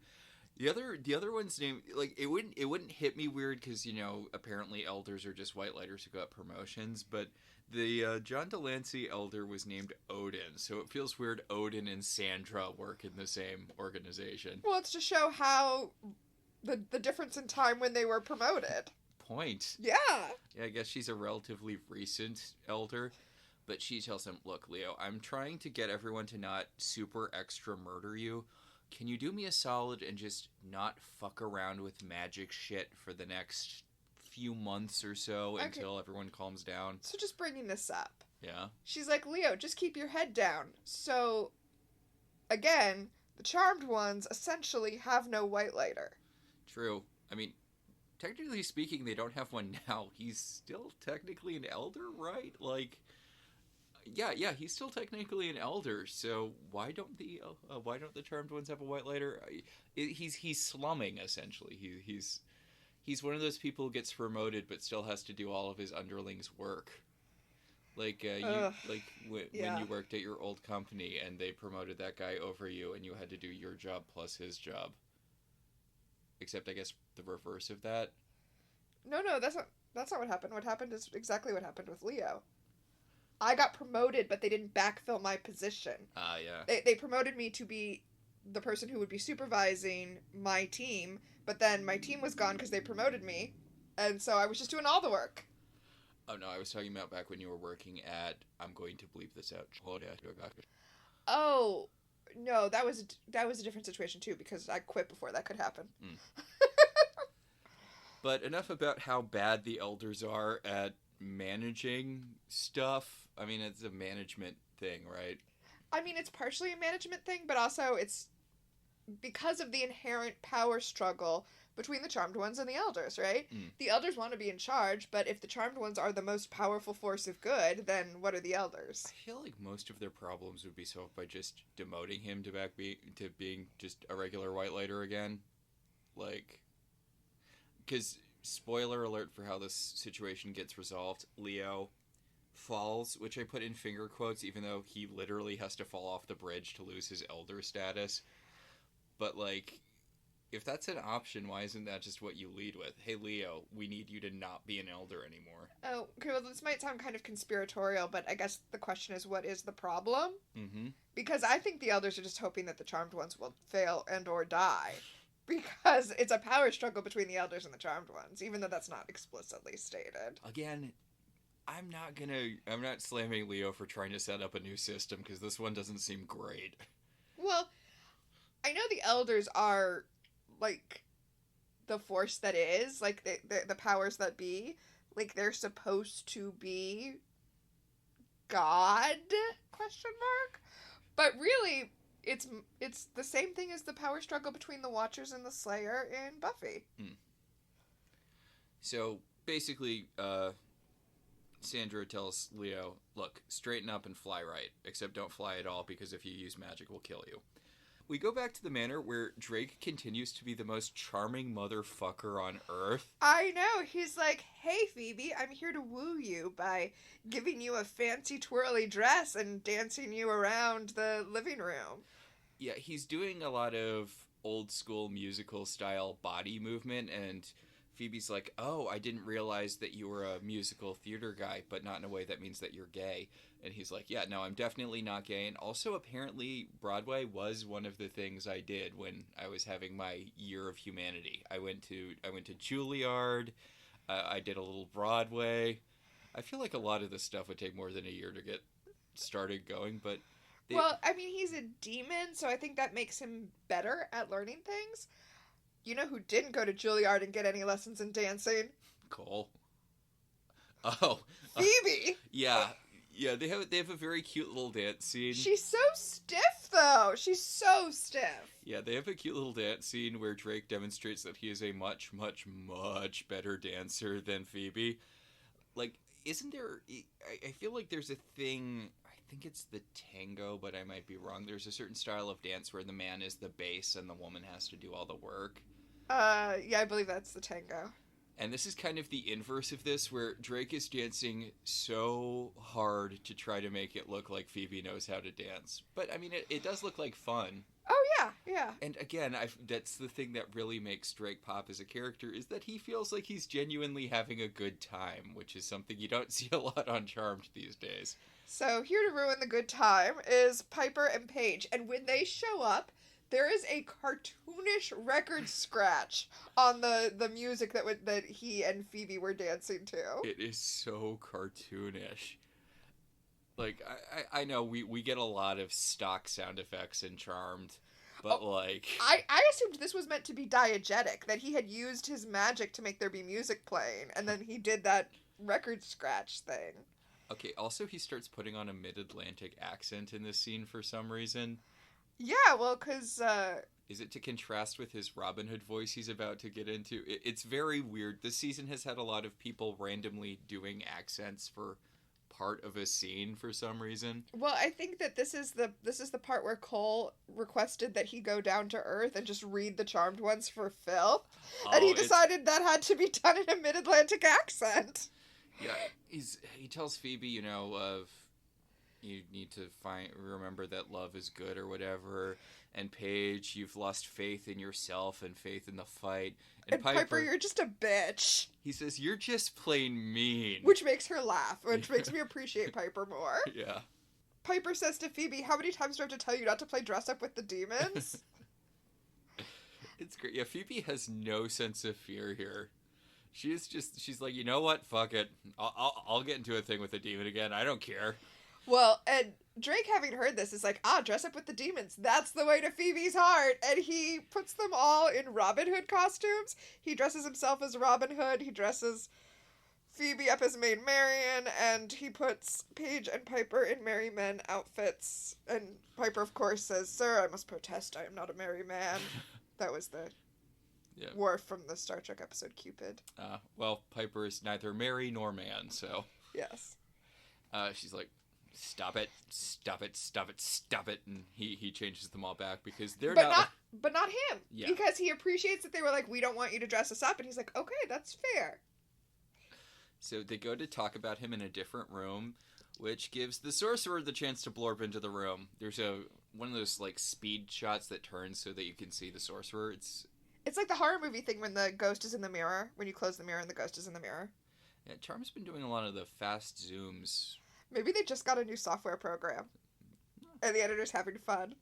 The other one's name, like, it wouldn't hit me weird because, apparently elders are just white lighters who got promotions, but the John Delancey elder was named Odin, so it feels weird Odin and Sandra work in the same organization. Well, it's to show how the difference in time when they were promoted. Point. Yeah. Yeah, I guess she's a relatively recent elder. But she tells him, look, Leo, I'm trying to get everyone to not super extra murder you. Can you do me a solid and just not fuck around with magic shit for the next few months or so until everyone calms down? So just bringing this up. Yeah? She's like, Leo, just keep your head down. So, again, the Charmed Ones essentially have no white lighter. True. I mean, technically speaking, they don't have one now. He's still technically an elder, right? Like... Yeah, he's still technically an elder. So why don't the Charmed Ones have a white lighter? He's slumming essentially. He's one of those people who gets promoted but still has to do all of his underlings' work. Like when you worked at your old company and they promoted that guy over you and you had to do your job plus his job. Except I guess the reverse of that. No, that's not what happened. What happened is exactly what happened with Leo. I got promoted, but they didn't backfill my position. Yeah. They promoted me to be the person who would be supervising my team, but then my team was gone because they promoted me, and so I was just doing all the work. Oh, no, I was talking about back when you were working at... I'm going to bleep this out. Oh, no, that was a different situation, too, because I quit before that could happen. Mm. But enough about how bad the elders are at managing stuff. I mean, it's a management thing, right? I mean, it's partially a management thing, but also it's because of the inherent power struggle between the Charmed Ones and the Elders, right? Mm. The Elders want to be in charge, but if the Charmed Ones are the most powerful force of good, then what are the Elders? I feel like most of their problems would be solved by just demoting him to being just a regular white lighter again. Like, because spoiler alert for how this situation gets resolved. Leo falls, which I put in finger quotes, even though he literally has to fall off the bridge to lose his elder status. But, like, if that's an option, why isn't that just what you lead with? Hey, Leo, we need you to not be an elder anymore. Oh, okay, well, this might sound kind of conspiratorial, but I guess the question is, what is the problem? Mm-hmm. Because I think the elders are just hoping that the Charmed Ones will fail and or die. Because it's a power struggle between the elders and the Charmed Ones, even though that's not explicitly stated. Again, I'm not slamming Leo for trying to set up a new system, because this one doesn't seem great. Well, I know the elders are, like, the force that is, like, the powers that be. Like, they're supposed to be God, question mark? But really, it's the same thing as the power struggle between the Watchers and the Slayer in Buffy. So, basically, Sandra tells Leo, look, straighten up and fly right. Except don't fly at all, because if you use magic, we'll kill you. We go back to the manor where Drake continues to be the most charming motherfucker on Earth. I know. He's like, hey, Phoebe, I'm here to woo you by giving you a fancy twirly dress and dancing you around the living room. Yeah, he's doing a lot of old school musical style body movement, and Phoebe's like, oh, I didn't realize that you were a musical theater guy, but not in a way that means that you're gay. And he's like, yeah, no, I'm definitely not gay. And also, apparently, Broadway was one of the things I did when I was having my year of humanity. I went to Juilliard. I did a little Broadway. I feel like a lot of this stuff would take more than a year to get started going, but... Well, I mean, he's a demon, so I think that makes him better at learning things. You know who didn't go to Juilliard and get any lessons in dancing? Cole. Oh. Phoebe! Yeah. Yeah, they have a very cute little dance scene. She's so stiff, though. She's so stiff. Yeah, they have a cute little dance scene where Drake demonstrates that he is a much, much, much better dancer than Phoebe. Like, isn't there... I feel like there's a thing... I think it's the tango, but I might be wrong. There's a certain style of dance where the man is the bass and the woman has to do all the work. Yeah, I believe that's the tango. And this is kind of the inverse of this, where Drake is dancing so hard to try to make it look like Phoebe knows how to dance. But, I mean, it does look like fun. Oh, yeah, yeah. And again, that's the thing that really makes Drake pop as a character, is that he feels like he's genuinely having a good time, which is something you don't see a lot on Charmed these days. So, here to ruin the good time is Piper and Paige. And when they show up, there is a cartoonish record scratch on the music that he and Phoebe were dancing to. It is so cartoonish. Like, I know we get a lot of stock sound effects in Charmed, but I assumed this was meant to be diegetic, that he had used his magic to make there be music playing, and then he did that record scratch thing. Okay, also he starts putting on a mid-Atlantic accent in this scene for some reason. Yeah, well, because... Is it to contrast with his Robin Hood voice he's about to get into? It's very weird. This season has had a lot of people randomly doing accents for part of a scene for some reason. Well, I think that this is the part where Cole requested that he go down to Earth and just read the Charmed Ones for Phil. And he decided that had to be done in a mid-Atlantic accent. Yeah, he tells Phoebe, you need to remember that love is good or whatever. And Paige, you've lost faith in yourself and faith in the fight. And Piper, you're just a bitch. He says, you're just plain mean. Which makes her laugh, which makes me appreciate Piper more. Yeah. Piper says to Phoebe, how many times do I have to tell you not to play dress up with the demons? It's great. Yeah, Phoebe has no sense of fear here. She's like, you know what? Fuck it. I'll get into a thing with a demon again. I don't care. Well, and Drake, having heard this, is like, dress up with the demons. That's the way to Phoebe's heart. And he puts them all in Robin Hood costumes. He dresses himself as Robin Hood. He dresses Phoebe up as Maid Marian. And he puts Paige and Piper in merry men outfits. And Piper, of course, says, sir, I must protest. I am not a merry man. That was the Worf from the Star Trek episode Cupid. Well, Piper is neither merry nor man, so... Yes. She's like, stop it, stop it, stop it, stop it. And he changes them all back because they're But not him. Yeah. Because he appreciates that they were like, we don't want you to dress us up. And he's like, okay, that's fair. So they go to talk about him in a different room, which gives the sorcerer the chance to blorp into the room. There's one of those like speed shots that turns so that you can see the sorcerer. It's like the horror movie thing when the ghost is in the mirror, when you close the mirror and the ghost is in the mirror. Yeah, Charm's been doing a lot of the fast zooms. Maybe they just got a new software program. And the editor's having fun.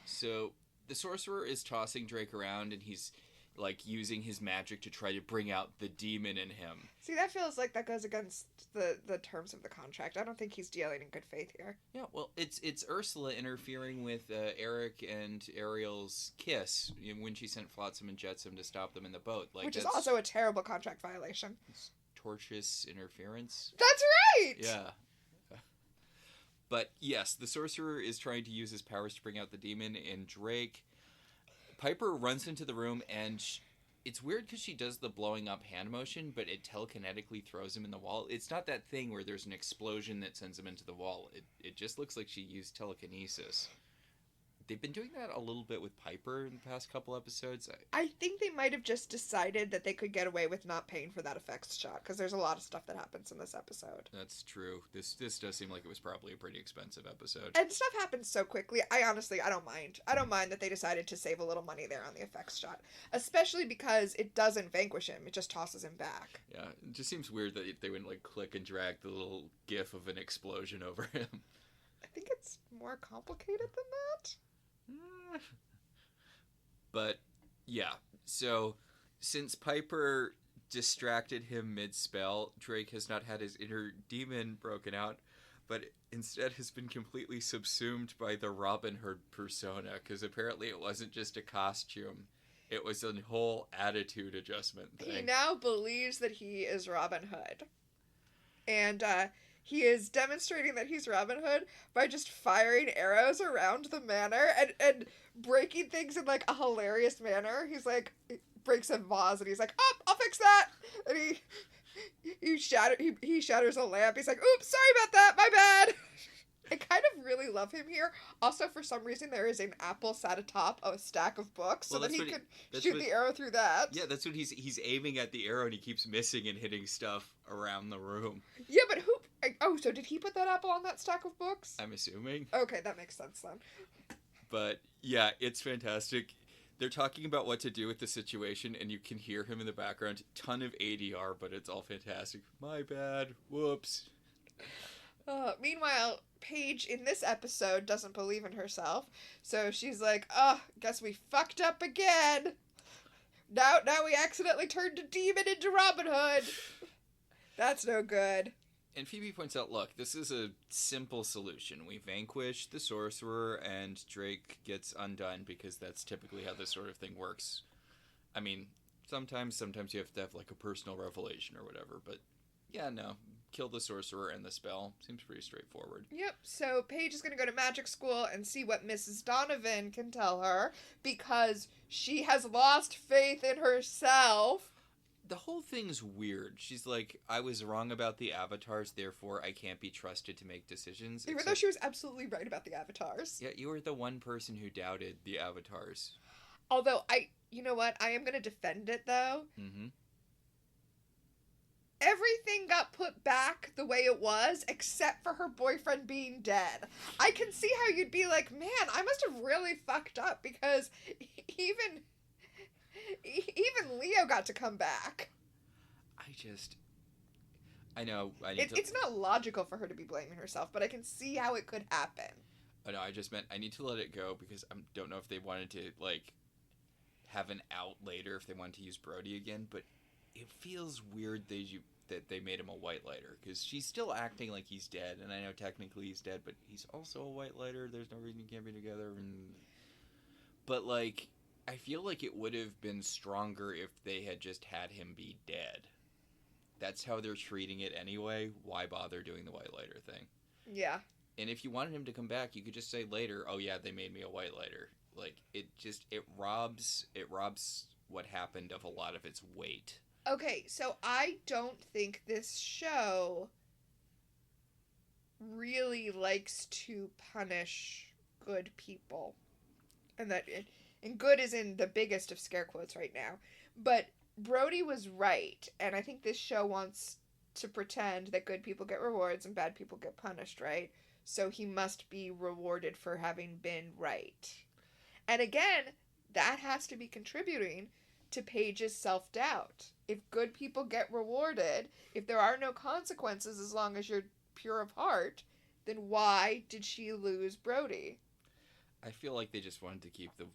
So the sorcerer is tossing Drake around and he's like using his magic to try to bring out the demon in him. See, that feels like that goes against the terms of the contract. I don't think he's dealing in good faith here. Yeah, well, it's Ursula interfering with Eric and Ariel's kiss when she sent Flotsam and Jetsam to stop them in the boat. Like, which is also a terrible contract violation. It's tortious interference. That's right! Yeah. But yes, the sorcerer is trying to use his powers to bring out the demon in Drake. Piper runs into the room and it's weird because she does the blowing up hand motion, but it telekinetically throws him in the wall. It's not that thing where there's an explosion that sends him into the wall. It just looks like she used telekinesis. They've been doing that a little bit with Piper in the past couple episodes. I think they might have just decided that they could get away with not paying for that effects shot, because there's a lot of stuff that happens in this episode. That's true. This does seem like it was probably a pretty expensive episode. And stuff happens so quickly. I don't mind. I don't mind that they decided to save a little money there on the effects shot. Especially because it doesn't vanquish him. It just tosses him back. Yeah, it just seems weird that they would like click and drag the little gif of an explosion over him. I think it's more complicated than that. But yeah, so since Piper distracted him mid-spell, Drake has not had his inner demon broken out, but instead has been completely subsumed by the Robin Hood persona, because apparently it wasn't just a costume, it was a whole attitude adjustment thing. He now believes that he is Robin Hood. And he is demonstrating that he's Robin Hood by just firing arrows around the manor and breaking things in like a hilarious manner. He's like, breaks a vase and he's like, oh, I'll fix that. And he shatters a lamp. He's like, oops, sorry about that, my bad. I kind of really love him here. Also, for some reason, there is an apple sat atop a stack of books, so that he could shoot the arrow through that. Yeah, that's what he's aiming at the arrow, and he keeps missing and hitting stuff around the room. Yeah, but who... Oh, so did he put that apple on that stack of books? I'm assuming. Okay, that makes sense then. But, yeah, it's fantastic. They're talking about what to do with the situation, and you can hear him in the background. Ton of ADR, but it's all fantastic. My bad. Whoops. Meanwhile, Paige in this episode doesn't believe in herself, so she's like, oh, guess we fucked up again. Now we accidentally turned a demon into Robin Hood. That's no good. And Phoebe points out, look, this is a simple solution. We vanquish the sorcerer and Drake gets undone because that's typically how this sort of thing works. I mean, sometimes you have to have like a personal revelation or whatever, but yeah, no. Kill the sorcerer and the spell. Seems pretty straightforward. Yep, so Paige is going to go to magic school and see what Mrs. Donovan can tell her because she has lost faith in herself. The whole thing's weird. She's like, I was wrong about the avatars, therefore I can't be trusted to make decisions. Even though she was absolutely right about the avatars. Yeah, you were the one person who doubted the avatars. Although, you know what? I am going to defend it, though. Mm-hmm. Everything got put back the way it was, except for her boyfriend being dead. I can see how you'd be like, man, I must have really fucked up because even Leo got to come back. It's not logical for her to be blaming herself, but I can see how it could happen. Oh no, I just meant I need to let it go because I don't know if they wanted to, like, have an out later if they wanted to use Brody again, but it feels weird that they made him a white lighter, because she's still acting like he's dead, and I know technically he's dead, but he's also a white lighter. There's no reason you can't be together. But, like, I feel like it would have been stronger if they had just had him be dead. That's how they're treating it anyway. Why bother doing the white lighter thing? Yeah. And if you wanted him to come back, you could just say later, oh yeah, they made me a white lighter. Like, it robs what happened of a lot of its weight. Okay, so I don't think this show really likes to punish good people. And good is in the biggest of scare quotes right now. But Brody was right, and I think this show wants to pretend that good people get rewards and bad people get punished, right? So he must be rewarded for having been right. And again, that has to be contributing to Paige's self-doubt. If good people get rewarded, if there are no consequences as long as you're pure of heart, then why did she lose Brody? I feel like they just wanted to keep the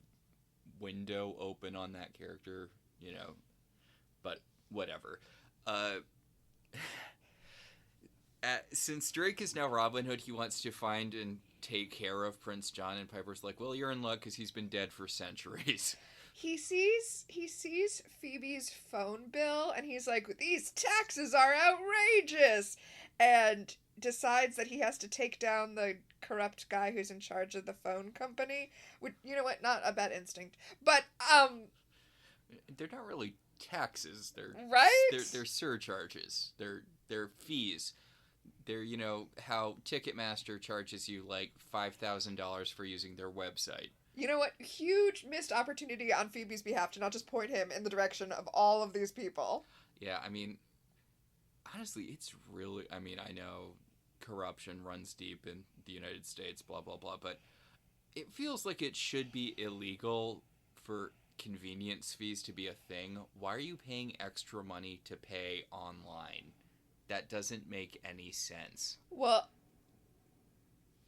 window open on that character, but whatever. Since Drake is now Robin Hood, he wants to find and take care of Prince John, and Piper's like, well, you're in luck because he's been dead for centuries. He sees Phoebe's phone bill, and he's like, these taxes are outrageous, and decides that he has to take down the corrupt guy who's in charge of the phone company. Which, you know what, not a bad instinct. But, they're not really taxes. They're right? They're surcharges. They're fees. They're, how Ticketmaster charges you like $5,000 for using their website. You know what? Huge missed opportunity on Phoebe's behalf to not just point him in the direction of all of these people. Yeah, I mean, honestly, it's really, I know corruption runs deep in the United States, blah, blah, blah, but it feels like it should be illegal for convenience fees to be a thing. Why are you paying extra money to pay online? That doesn't make any sense. Well,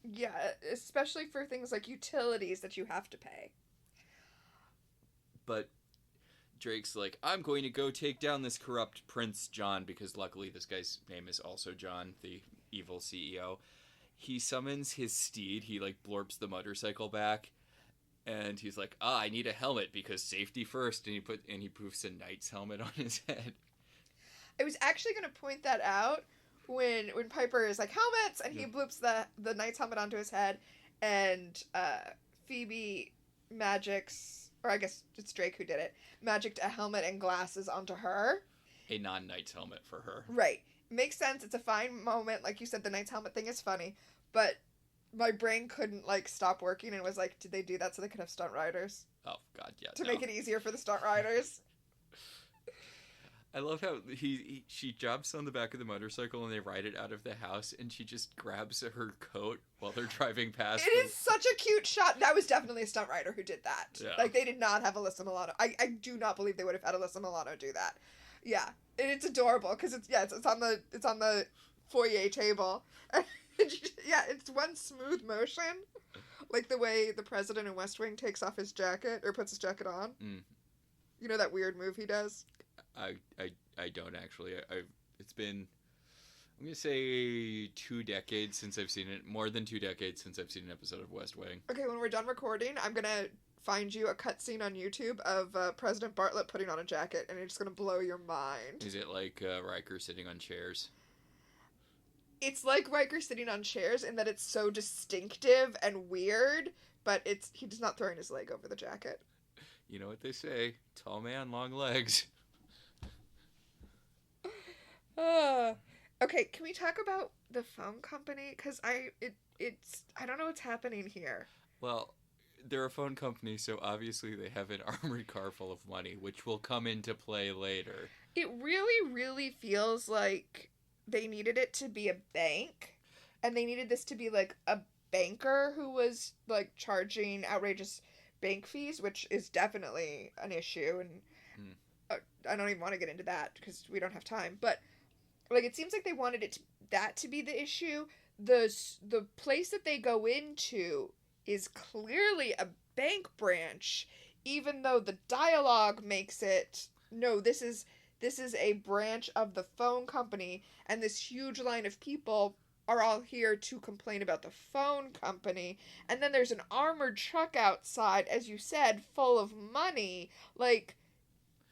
yeah, especially for things like utilities that you have to pay. But Drake's like, I'm going to go take down this corrupt Prince John, because luckily this guy's name is also John, the evil CEO. He summons his steed. He blorps the motorcycle back, and he's like, I need a helmet because safety first. And he poofs a knight's helmet on his head. I was actually going to point that out when Piper is like, helmets, and he bloops the knight's helmet onto his head, and Phoebe magics, or I guess it's Drake who did it, magicked a helmet and glasses onto her. A non-knight's helmet for her. Right. Makes sense. It's a fine moment. Like you said, the knight's helmet thing is funny, but my brain couldn't stop working and was like, did they do that so they could have stunt riders? Oh, God, yeah. To make it easier for the stunt riders. I love how she jumps on the back of the motorcycle and they ride it out of the house, and she just grabs her coat while they're driving past. It is such a cute shot. That was definitely a stunt rider who did that. Yeah. They did not have Alyssa Milano. I do not believe they would have had Alyssa Milano do that. Yeah, and it's adorable because it's on the foyer table. Yeah, it's one smooth motion, like the way the president in West Wing takes off his jacket or puts his jacket on. Mm. You know that weird move he does? I don't actually. It's been, I'm gonna say 2 decades since I've seen it. More than 2 decades since I've seen an episode of West Wing. Okay, when we're done recording, I'm gonna find you a cutscene on YouTube of President Bartlett putting on a jacket, and it's gonna blow your mind. Is it like Riker sitting on chairs? It's like Riker sitting on chairs in that it's so distinctive and weird, but he does not throwing his leg over the jacket. You know what they say: tall man, long legs. Okay, can we talk about the phone company? Because I don't know what's happening here. Well, they're a phone company, so obviously they have an armored car full of money, which will come into play later. It really, really feels like they needed it to be a bank, and they needed this to be a banker who was charging outrageous bank fees, which is definitely an issue, and I don't even want to get into that because we don't have time, but it seems like they wanted that to be the issue. The place that they go into is clearly a bank branch, even though the dialogue makes it, no, this is a branch of the phone company, and this huge line of people are all here to complain about the phone company, and then there's an armored truck outside, as you said, full of money.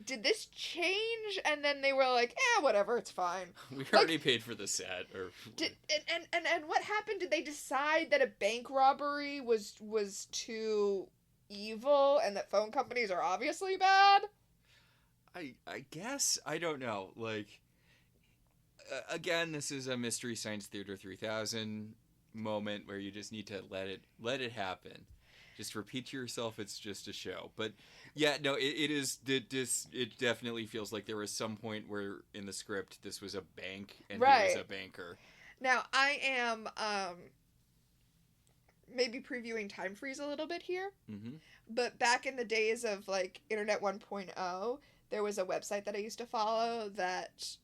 Did this change? And then they were like, whatever, it's fine. We already paid for the set. And what happened? Did they decide that a bank robbery was too evil and that phone companies are obviously bad? I guess. I don't know. again, this is a Mystery Science Theater 3000 moment where you just need to let it happen. Just repeat to yourself it's just a show. But yeah, no, it definitely feels like there was some point where in the script this was a bank and he was a banker. Now, I am maybe previewing Time Freeze a little bit here. Mm-hmm. But back in the days of, like, Internet 1.0, there was a website that I used to follow that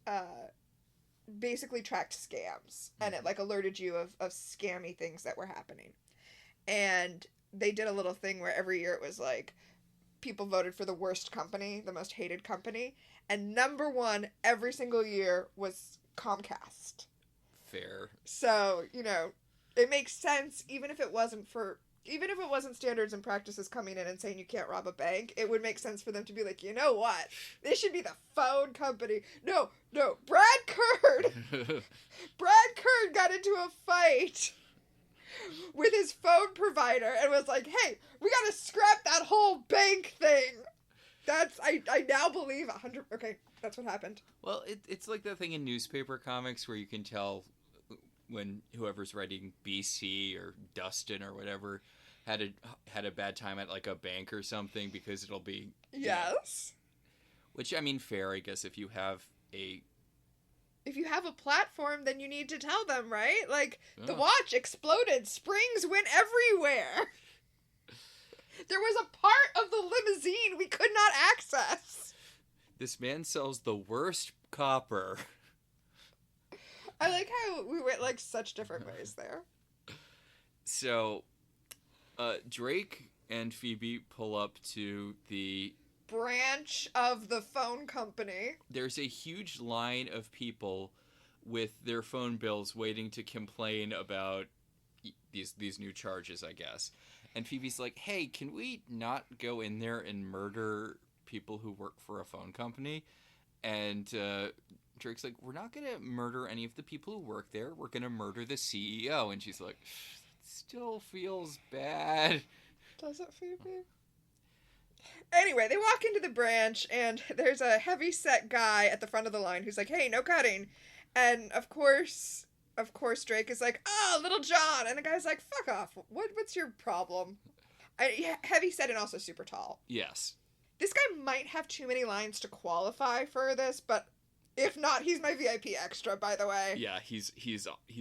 basically tracked scams. Mm-hmm. And it, like, alerted you of scammy things that were happening. And they did a little thing where every year it was, like, people voted for the worst company, the most hated company. And number one every single year was Comcast. Fair. So, you know, it makes sense, even if it wasn't standards and practices coming in and saying you can't rob a bank, it would make sense for them to be like, you know what? This should be the phone company. No, Brad Kurd! Brad Kurd got into a fight with his phone provider and was like, hey, we gotta scrap that whole bank thing. I now believe 100... Okay, that's what happened. Well, it's like that thing in newspaper comics where you can tell when whoever's writing BC or Dustin or whatever had a bad time at like a bank or something because it'll be... Yes. Which, I mean, fair, I guess, if you have a platform, then you need to tell them, right? Like, the watch exploded. Springs went everywhere. There was a part of the limousine we could not access. This man sells the worst copper. I like how we went, like, such different ways there. So, Drake and Phoebe pull up to the... branch of the phone company. There's a huge line of people with their phone bills waiting to complain about these new charges, I guess. And Phoebe's like, hey, can we not go in there and murder people who work for a phone company? And Drake's like, we're not going to murder any of the people who work there. We're going to murder the CEO. And she's like, that still feels bad. Does it, Phoebe? Anyway, they walk into the branch, and there's a heavy-set guy at the front of the line who's like, hey, no cutting. And, of course, Drake is like, oh, Little John. And the guy's like, fuck off. What's your problem? Heavy-set and also super tall. Yes. This guy might have too many lines to qualify for this, but if not, he's my VIP extra, by the way. Yeah, he's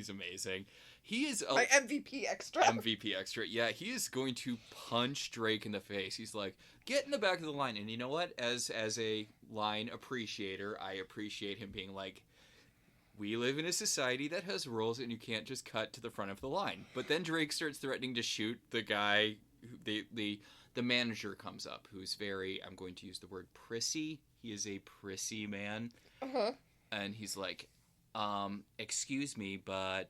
amazing. He is my MVP extra. MVP extra. Yeah, he is going to punch Drake in the face. He's like, get in the back of the line. And you know what? As a line appreciator, I appreciate him being like, we live in a society that has rules and you can't just cut to the front of the line. But then Drake starts threatening to shoot the guy. The manager comes up, who's very, I'm going to use the word prissy. He is a prissy man. Uh-huh. And he's like, excuse me, but...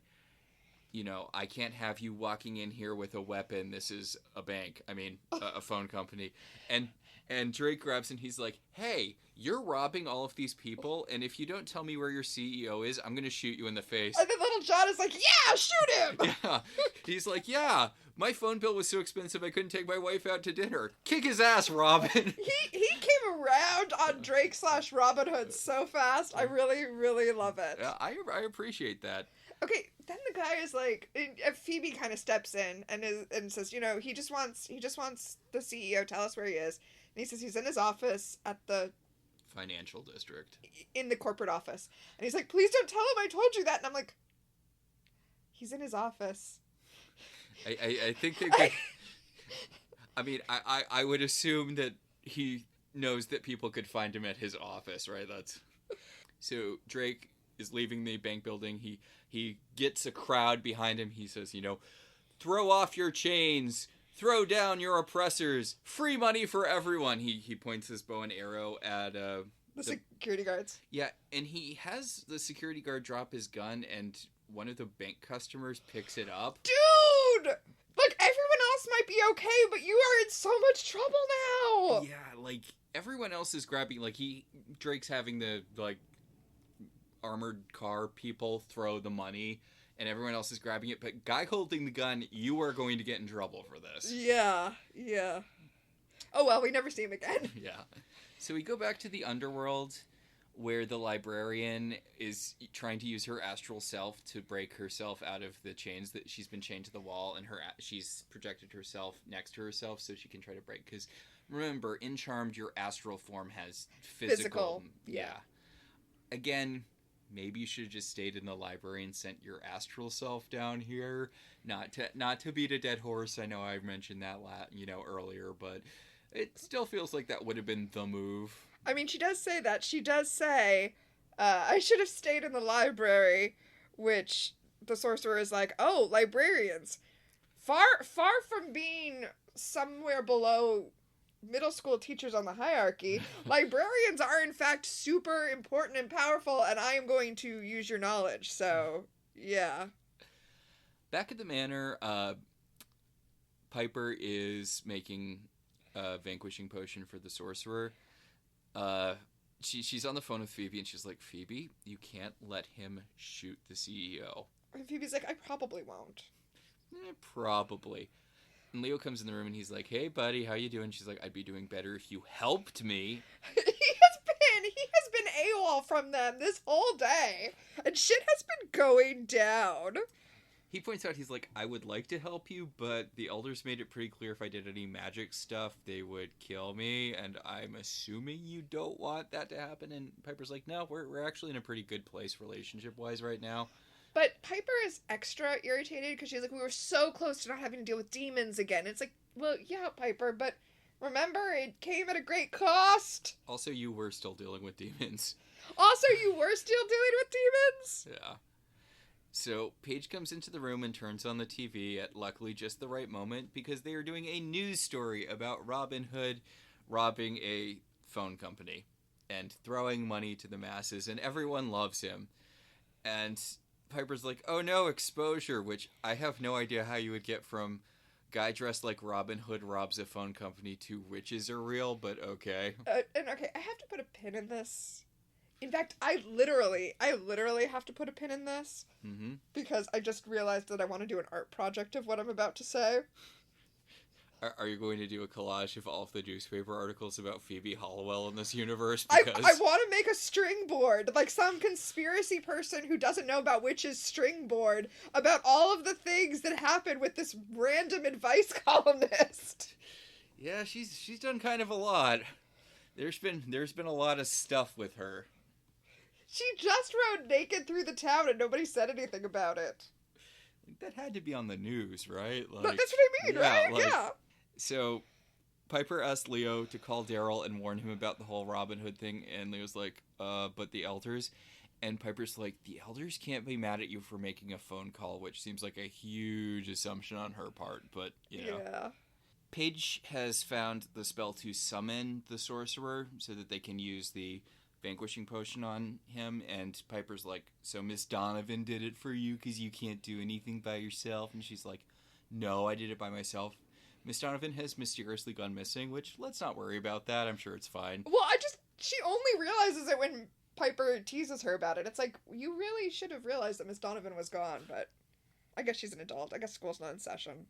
you know, I can't have you walking in here with a weapon. This is a bank. I mean, a phone company. And Drake grabs and he's like, hey, you're robbing all of these people, and if you don't tell me where your CEO is, I'm going to shoot you in the face. And then Little John is like, yeah, shoot him! Yeah. He's like, yeah, my phone bill was so expensive I couldn't take my wife out to dinner. Kick his ass, Robin. He came around on Drake / Robin Hood so fast. I really, really love it. Yeah, I appreciate that. Okay, then the guy is like, Phoebe kind of steps in and says, you know, he just wants the CEO. Tell us where he is. And he says he's in his office at the financial district, in the corporate office. And he's like, please don't tell him I told you that. And I'm like, he's in his office. I think they could. I mean, I would assume that he knows that people could find him at his office, right? So Drake is leaving the bank building. He gets a crowd behind him. He says, you know, throw off your chains, throw down your oppressors, free money for everyone. He points his bow and arrow at the security guards. Yeah, and he has the security guard drop his gun, and one of the bank customers picks it up. Dude! Like, everyone else might be okay, but you are in so much trouble now! Yeah, like, everyone else is grabbing, like, Drake's having the, like, armored car people throw the money, and everyone else is grabbing it, but guy holding the gun, you are going to get in trouble for this. Yeah. Oh well, we never see him again. Yeah. So we go back to the underworld, where the librarian is trying to use her astral self to break herself out of the chains that she's been chained to the wall, and she's projected herself next to herself so she can try to break. Because remember, in Charmed, your astral form has physical. Yeah. Again, maybe you should have just stayed in the library and sent your astral self down here. Not to beat a dead horse. I know I mentioned that earlier, but it still feels like that would have been the move. I mean, she does say that. She does say, I should have stayed in the library, which the sorcerer is like, oh, librarians. Far from being somewhere below middle school teachers on the hierarchy, librarians are in fact super important and powerful, and I am going to use your knowledge. So, yeah. Back at the manor, Piper is making a vanquishing potion for the sorcerer. She's on the phone with Phoebe, and she's like, Phoebe, you can't let him shoot the CEO. And Phoebe's like, I probably won't. Probably. And Leo comes in the room, and he's like, hey, buddy, how you doing? She's like, I'd be doing better if you helped me. He has been AWOL from them this whole day, and shit has been going down. He points out, he's like, I would like to help you, but the elders made it pretty clear if I did any magic stuff, they would kill me, and I'm assuming you don't want that to happen. And Piper's like, no, we're actually in a pretty good place relationship-wise right now. But Piper is extra irritated because she's like, we were so close to not having to deal with demons again. It's like, well, yeah, Piper, but remember, it came at a great cost. Also, you were still dealing with demons. Yeah. So, Paige comes into the room and turns on the TV at luckily just the right moment because they are doing a news story about Robin Hood robbing a phone company and throwing money to the masses, and everyone loves him. And Piper's like, oh no, exposure, which I have no idea how you would get from guy dressed like Robin Hood robs a phone company to witches are real, but okay. I have to put a pin in this. In fact, I literally have to put a pin in this because I just realized that I want to do an art project of what I'm about to say. Are you going to do a collage of all of the newspaper articles about Phoebe Halliwell in this universe? Because I want to make a string board, like some conspiracy person who doesn't know about witches string board, about all of the things that happen with this random advice columnist. Yeah, she's done kind of a lot. There's been a lot of stuff with her. She just rode naked through the town and nobody said anything about it. That had to be on the news, right? But that's what I mean, right? Yeah. So, Piper asked Leo to call Daryl and warn him about the whole Robin Hood thing, and Leo's like, but the elders? And Piper's like, the elders can't be mad at you for making a phone call, which seems like a huge assumption on her part, but, Yeah. Paige has found the spell to summon the sorcerer so that they can use the vanquishing potion on him, and Piper's like, so Miss Donovan did it for you because you can't do anything by yourself? And she's like, no, I did it by myself. Miss Donovan has mysteriously gone missing, which, let's not worry about that. I'm sure it's fine. Well, she only realizes it when Piper teases her about it. It's like, you really should have realized that Miss Donovan was gone, but I guess she's an adult. I guess school's not in session.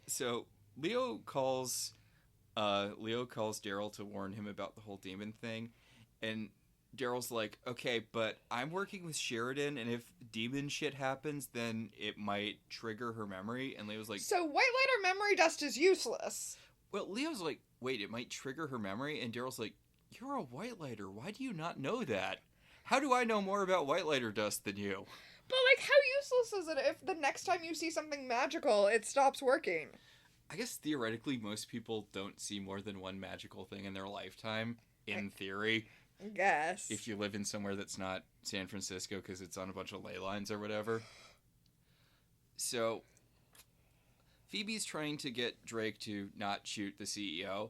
So, Leo calls Daryl to warn him about the whole demon thing, and Daryl's like, okay, but I'm working with Sheridan, and if demon shit happens, then it might trigger her memory. And Leo's like, so white lighter memory dust is useless. Well, Leo's like, wait, it might trigger her memory? And Daryl's like, you're a white lighter. Why do you not know that? How do I know more about white lighter dust than you? But, like, how useless is it if the next time you see something magical, it stops working? I guess theoretically most people don't see more than one magical thing in their lifetime, in theory. I guess. If you live in somewhere that's not San Francisco because it's on a bunch of ley lines or whatever. So, Phoebe's trying to get Drake to not shoot the CEO,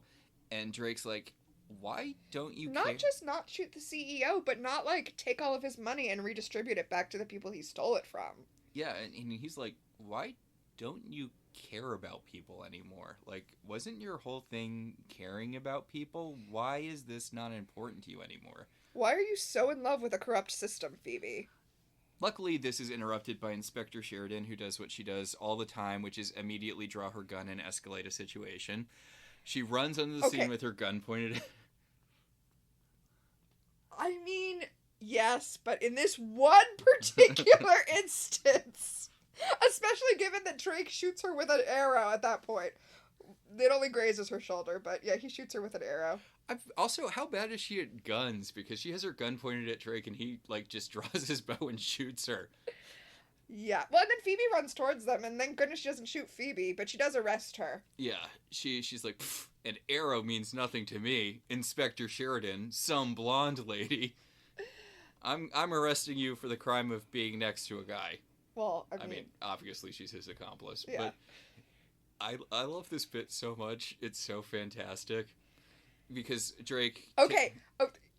and Drake's like, why don't you Not just not shoot the CEO, but not, like, take all of his money and redistribute it back to the people he stole it from. Yeah, and he's like, why don't you care about people anymore? Like, wasn't your whole thing caring about people? Why is this not important to you anymore? Why are you so in love with a corrupt system, Phoebe? Luckily, this is interrupted by Inspector Sheridan, who does what she does all the time, which is immediately draw her gun and escalate a situation. She runs onto the scene with her gun pointed at... I mean, yes, but in this one particular instance, especially given that Drake shoots her with an arrow at that point. It only grazes her shoulder, but yeah, he shoots her with an arrow. Also, how bad is she at guns? Because she has her gun pointed at Drake and he, like, just draws his bow and shoots her. Yeah. Well, and then Phoebe runs towards them, and thank goodness she doesn't shoot Phoebe, but she does arrest her. Yeah, she's like, an arrow means nothing to me. Inspector Sheridan, some blonde lady. I'm arresting you for the crime of being next to a guy. Well, I mean, obviously she's his accomplice, yeah. but I love this bit so much. It's so fantastic. Because Drake... Okay.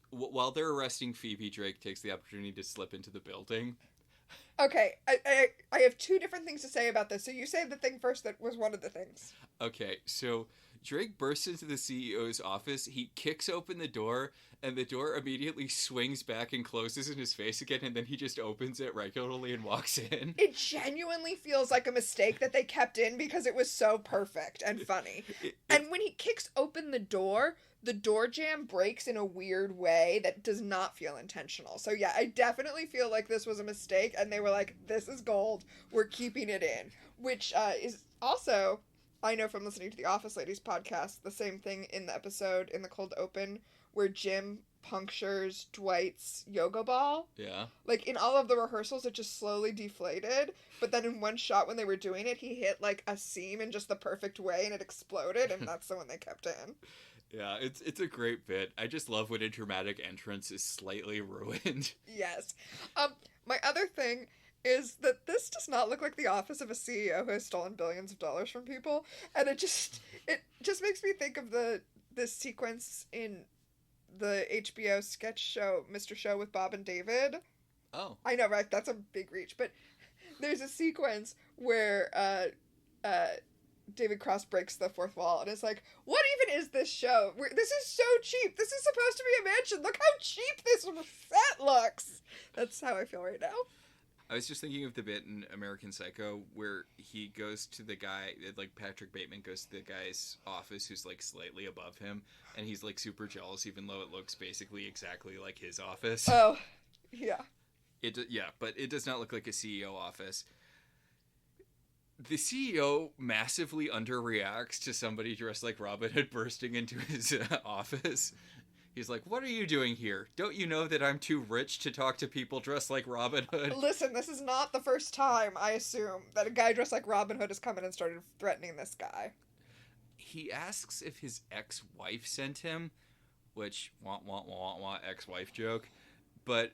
While they're arresting Phoebe, Drake takes the opportunity to slip into the building. Okay, I have two different things to say about this. So you say the thing first that was one of the things. Okay, so Drake bursts into the CEO's office, he kicks open the door, and the door immediately swings back and closes in his face again, and then he just opens it regularly and walks in. It genuinely feels like a mistake that they kept in because it was so perfect and funny. And when he kicks open the door jam breaks in a weird way that does not feel intentional. So yeah, I definitely feel like this was a mistake, and they were like, this is gold, we're keeping it in. Which is also, I know from listening to the Office Ladies podcast, the same thing in the episode in the cold open where Jim punctures Dwight's yoga ball. Yeah. Like, in all of the rehearsals, it just slowly deflated, but then in one shot when they were doing it, he hit, like, a seam in just the perfect way, and it exploded, and that's the one they kept in. Yeah, it's a great bit. I just love when a dramatic entrance is slightly ruined. Yes. My other thing is that this does not look like the office of a CEO who has stolen billions of dollars from people, and it just makes me think of this sequence in the HBO sketch show Mr. Show with Bob and David. Oh. I know, right? That's a big reach, but there's a sequence where David Cross breaks the fourth wall and is like, what even is this show? This is so cheap. This is supposed to be a mansion. Look how cheap this set looks. That's how I feel right now. I was just thinking of the bit in American Psycho where he goes to the guy, like Patrick Bateman goes to the guy's office who's like slightly above him, and he's like super jealous even though it looks basically exactly like his office. Oh, yeah. But it does not look like a CEO office. The CEO massively underreacts to somebody dressed like Robin Hood bursting into his office. He's like, what are you doing here? Don't you know that I'm too rich to talk to people dressed like Robin Hood? Listen, this is not the first time, I assume, that a guy dressed like Robin Hood has come in and started threatening this guy. He asks if his ex-wife sent him, which, ex-wife joke. But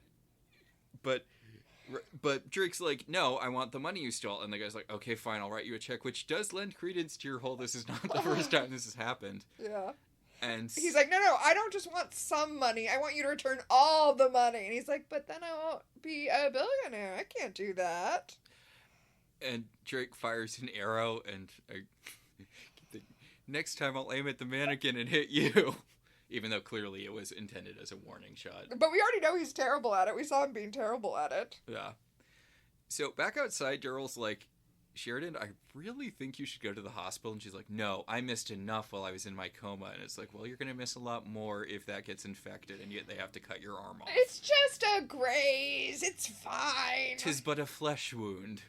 Drake's like, no, I want the money you stole. And the guy's like, okay, fine, I'll write you a check, which does lend credence to your whole this is not the first time this has happened. Yeah. And he's like, no, I don't just want some money. I want you to return all the money. And he's like, but then I won't be a billionaire. I can't do that. And Drake fires an arrow, and next time I'll aim at the mannequin and hit you. Even though clearly it was intended as a warning shot. But we already know he's terrible at it. We saw him being terrible at it. Yeah. So back outside, Daryl's like, Sheridan, I really think you should go to the hospital. And she's like, no, I missed enough while I was in my coma. And it's like, well, you're going to miss a lot more if that gets infected, and yet they have to cut your arm off. It's just a graze. It's fine. 'Tis but a flesh wound.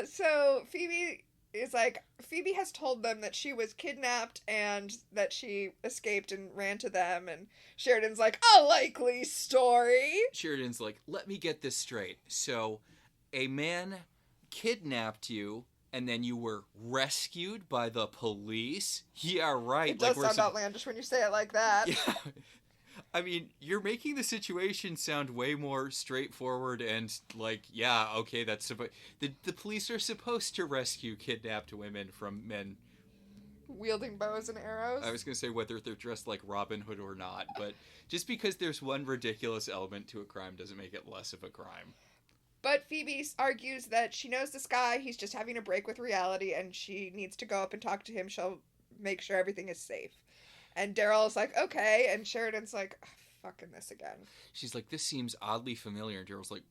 So Phoebe has told them that she was kidnapped and that she escaped and ran to them, and Sheridan's like, a likely story. Sheridan's like, let me get this straight. So, a man kidnapped you, and then you were rescued by the police? Yeah, right. It does sound outlandish when you say it like that. Yeah. I mean, you're making the situation sound way more straightforward and like, yeah, okay, that's the police are supposed to rescue kidnapped women from men wielding bows and arrows. I was going to say whether they're dressed like Robin Hood or not, but just because there's one ridiculous element to a crime doesn't make it less of a crime. But Phoebe argues that she knows this guy, he's just having a break with reality, and she needs to go up and talk to him. She'll make sure everything is safe. And Daryl's like, okay, and Sheridan's like, fucking this again. She's like, this seems oddly familiar, and Daryl's like,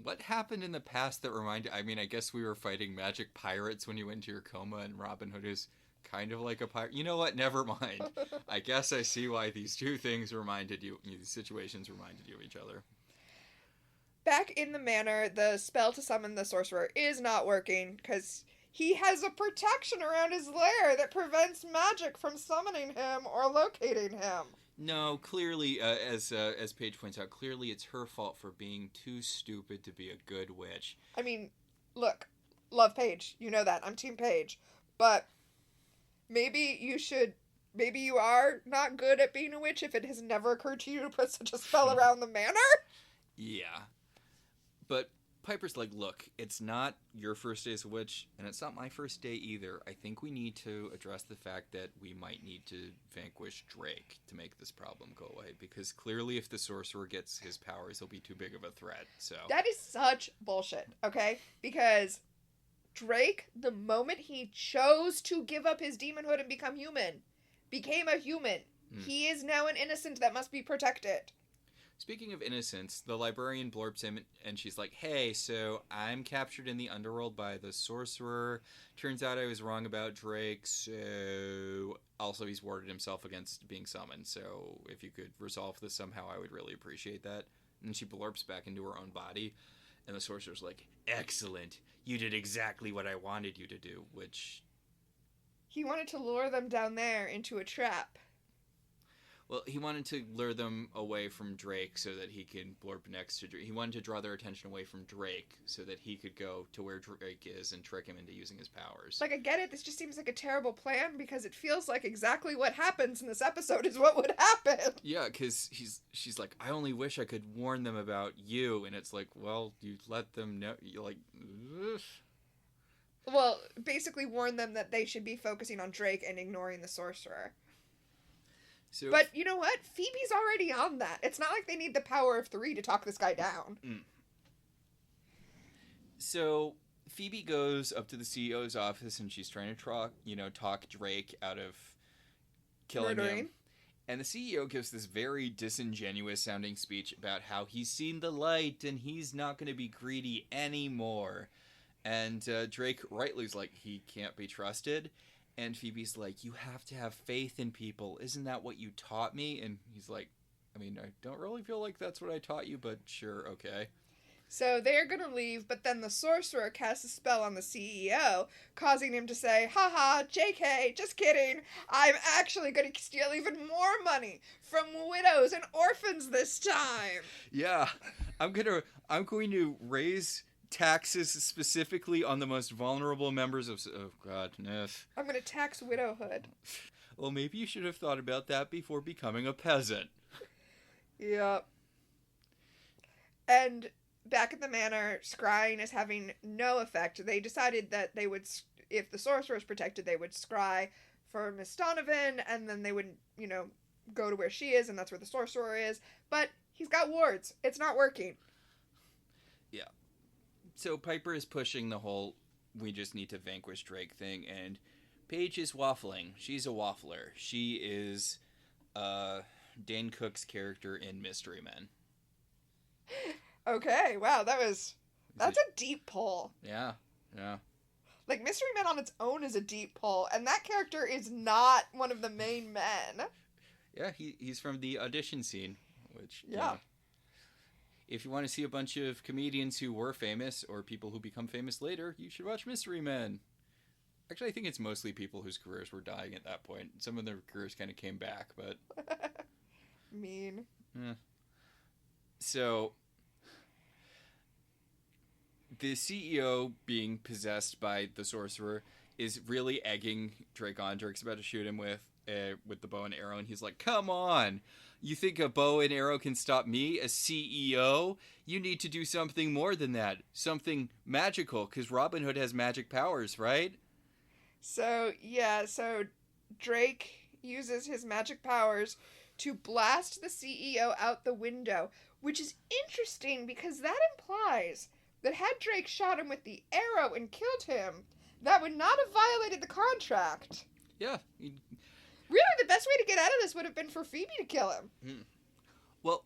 what happened in the past that reminded... I mean, I guess we were fighting magic pirates when you went into your coma, and Robin Hood is kind of like a pirate. You know what? Never mind. I guess I see why these two things these situations reminded you of each other. Back in the manor, the spell to summon the sorcerer is not working because he has a protection around his lair that prevents magic from summoning him or locating him. No, clearly, as Paige points out, clearly it's her fault for being too stupid to be a good witch. I mean, look, love Paige. You know that. I'm Team Paige. But maybe you are not good at being a witch if it has never occurred to you to put such a spell around the manor? Yeah. But Piper's like, look, it's not your first day as a witch, and it's not my first day either. I think we need to address the fact that we might need to vanquish Drake to make this problem go away, because clearly if the sorcerer gets his powers, he'll be too big of a threat. So that is such bullshit, okay? Because Drake, the moment he chose to give up his demonhood and become human, became a human. He is now an innocent that must be protected. Speaking of innocence, the librarian blurbs him, and she's like, hey, so I'm captured in the underworld by the sorcerer. Turns out I was wrong about Drake, so... Also, he's warded himself against being summoned, so if you could resolve this somehow, I would really appreciate that. And she blurps back into her own body, and the sorcerer's like, excellent, you did exactly what I wanted you to do, which... He wanted to lure them down there into a trap. Well, he wanted to lure them away from Drake so that he can blurb next to Drake. He wanted to draw their attention away from Drake so that he could go to where Drake is and trick him into using his powers. Like, I get it. This just seems like a terrible plan because it feels like exactly what happens in this episode is what would happen. Yeah, because she's like, I only wish I could warn them about you. And it's like, well, you let them know. You're like, ugh. Well, basically warn them that they should be focusing on Drake and ignoring the sorcerer. So, but you know what? Phoebe's already on that. It's not like they need the power of 3 to talk this guy down. So Phoebe goes up to the CEO's office and she's trying to talk Drake out of killing him. And the CEO gives this very disingenuous sounding speech about how he's seen the light and he's not going to be greedy anymore. And Drake rightly is like, he can't be trusted. And Phoebe's like, you have to have faith in people. Isn't that what you taught me? And he's like, I mean, I don't really feel like that's what I taught you, but sure, okay. So they're going to leave, but then the sorcerer casts a spell on the CEO, causing him to say, haha, JK, just kidding. I'm actually going to steal even more money from widows and orphans this time. Yeah, I'm going to raise taxes specifically on the most vulnerable members of... Oh, God, no. I'm going to tax widowhood. Well, maybe you should have thought about that before becoming a peasant. Yep. And back at the manor, scrying is having no effect. They decided that they would, if the sorcerer was protected, they would scry for Miss Donovan, and then they would, go to where she is, and that's where the sorcerer is. But he's got wards. It's not working. Yeah. So Piper is pushing the whole we just need to vanquish Drake thing, and Paige is waffling. She's a waffler. She is Dane Cook's character in Mystery Men. Okay, wow, that's a deep pull. Yeah. Like, Mystery Men on its own is a deep pull, and that character is not one of the main men. Yeah, he's from the audition scene, which... Yeah. If you want to see a bunch of comedians who were famous or people who become famous later, you should watch Mystery Men. Actually, I think it's mostly people whose careers were dying at that point. Some of their careers kind of came back, but... Mean. Yeah. So, the CEO being possessed by the sorcerer is really egging Drake on. Drake's about to shoot him with the bow and arrow, and he's like, come on! You think a bow and arrow can stop me, a CEO? You need to do something more than that. Something magical, because Robin Hood has magic powers, right? So Drake uses his magic powers to blast the CEO out the window, which is interesting because that implies that had Drake shot him with the arrow and killed him, that would not have violated the contract. Yeah. Really, the best way to get out of this would have been for Phoebe to kill him. Well,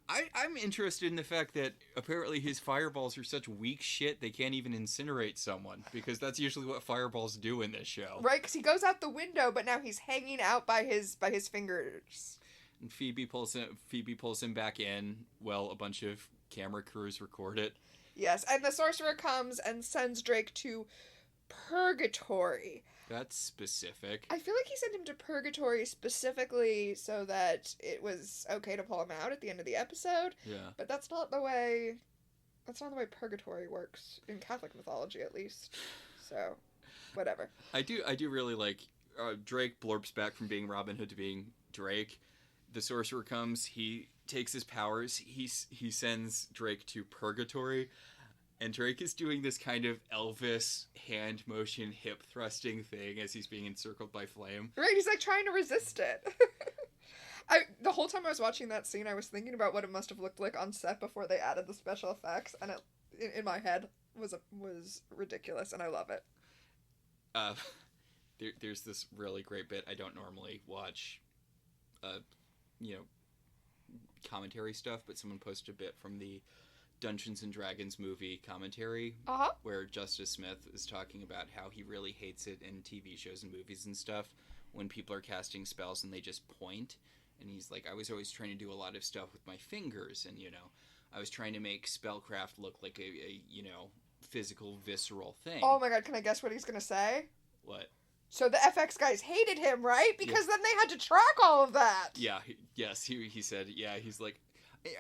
I'm interested in the fact that apparently his fireballs are such weak shit they can't even incinerate someone, because that's usually what fireballs do in this show. Right, because he goes out the window, but now he's hanging out by his fingers. And Phoebe pulls him back in. Well, a bunch of camera crews record it. Yes, and the sorcerer comes and sends Drake to purgatory. That's specific. I feel like he sent him to purgatory specifically so that it was okay to pull him out at the end of the episode. Yeah. But that's not the way purgatory works in Catholic mythology, at least. So, whatever. I do really like Drake blurps back from being Robin Hood to being Drake. The sorcerer comes, he takes his powers, he sends Drake to purgatory. And Drake is doing this kind of Elvis hand motion hip thrusting thing as he's being encircled by flame. Right, he's like trying to resist it. The whole time I was watching that scene, I was thinking about what it must have looked like on set before they added the special effects, and it, in my head, was ridiculous, and I love it. There's this really great bit. I don't normally watch, commentary stuff, but someone posted a bit from the Dungeons and Dragons movie commentary where Justice Smith is talking about how he really hates it in TV shows and movies and stuff when people are casting spells and they just point. And he's like, I was always trying to do a lot of stuff with my fingers, and I was trying to make spellcraft look like a physical, visceral thing. Oh my god, can I guess what he's gonna say? What? So the FX guys hated him, right? Because then they had to track all of that. Yeah, he said, yeah, he's like,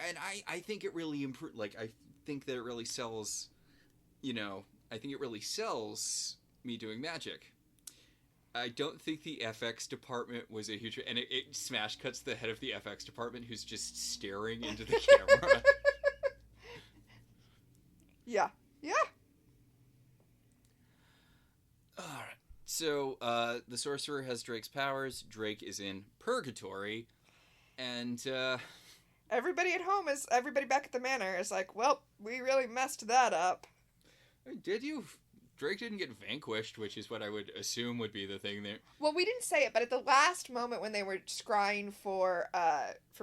and I think it really improved. Like, I think that it really sells, I think it really sells me doing magic. I don't think the FX department was a huge... And it smash cuts the head of the FX department who's just staring into the camera. Yeah. Alright. So, the sorcerer has Drake's powers. Drake is in purgatory. And, everybody back at the manor is like, well, we really messed that up. Did you? Drake didn't get vanquished, which is what I would assume would be the thing there. Well, we didn't say it, but at the last moment when they were scrying for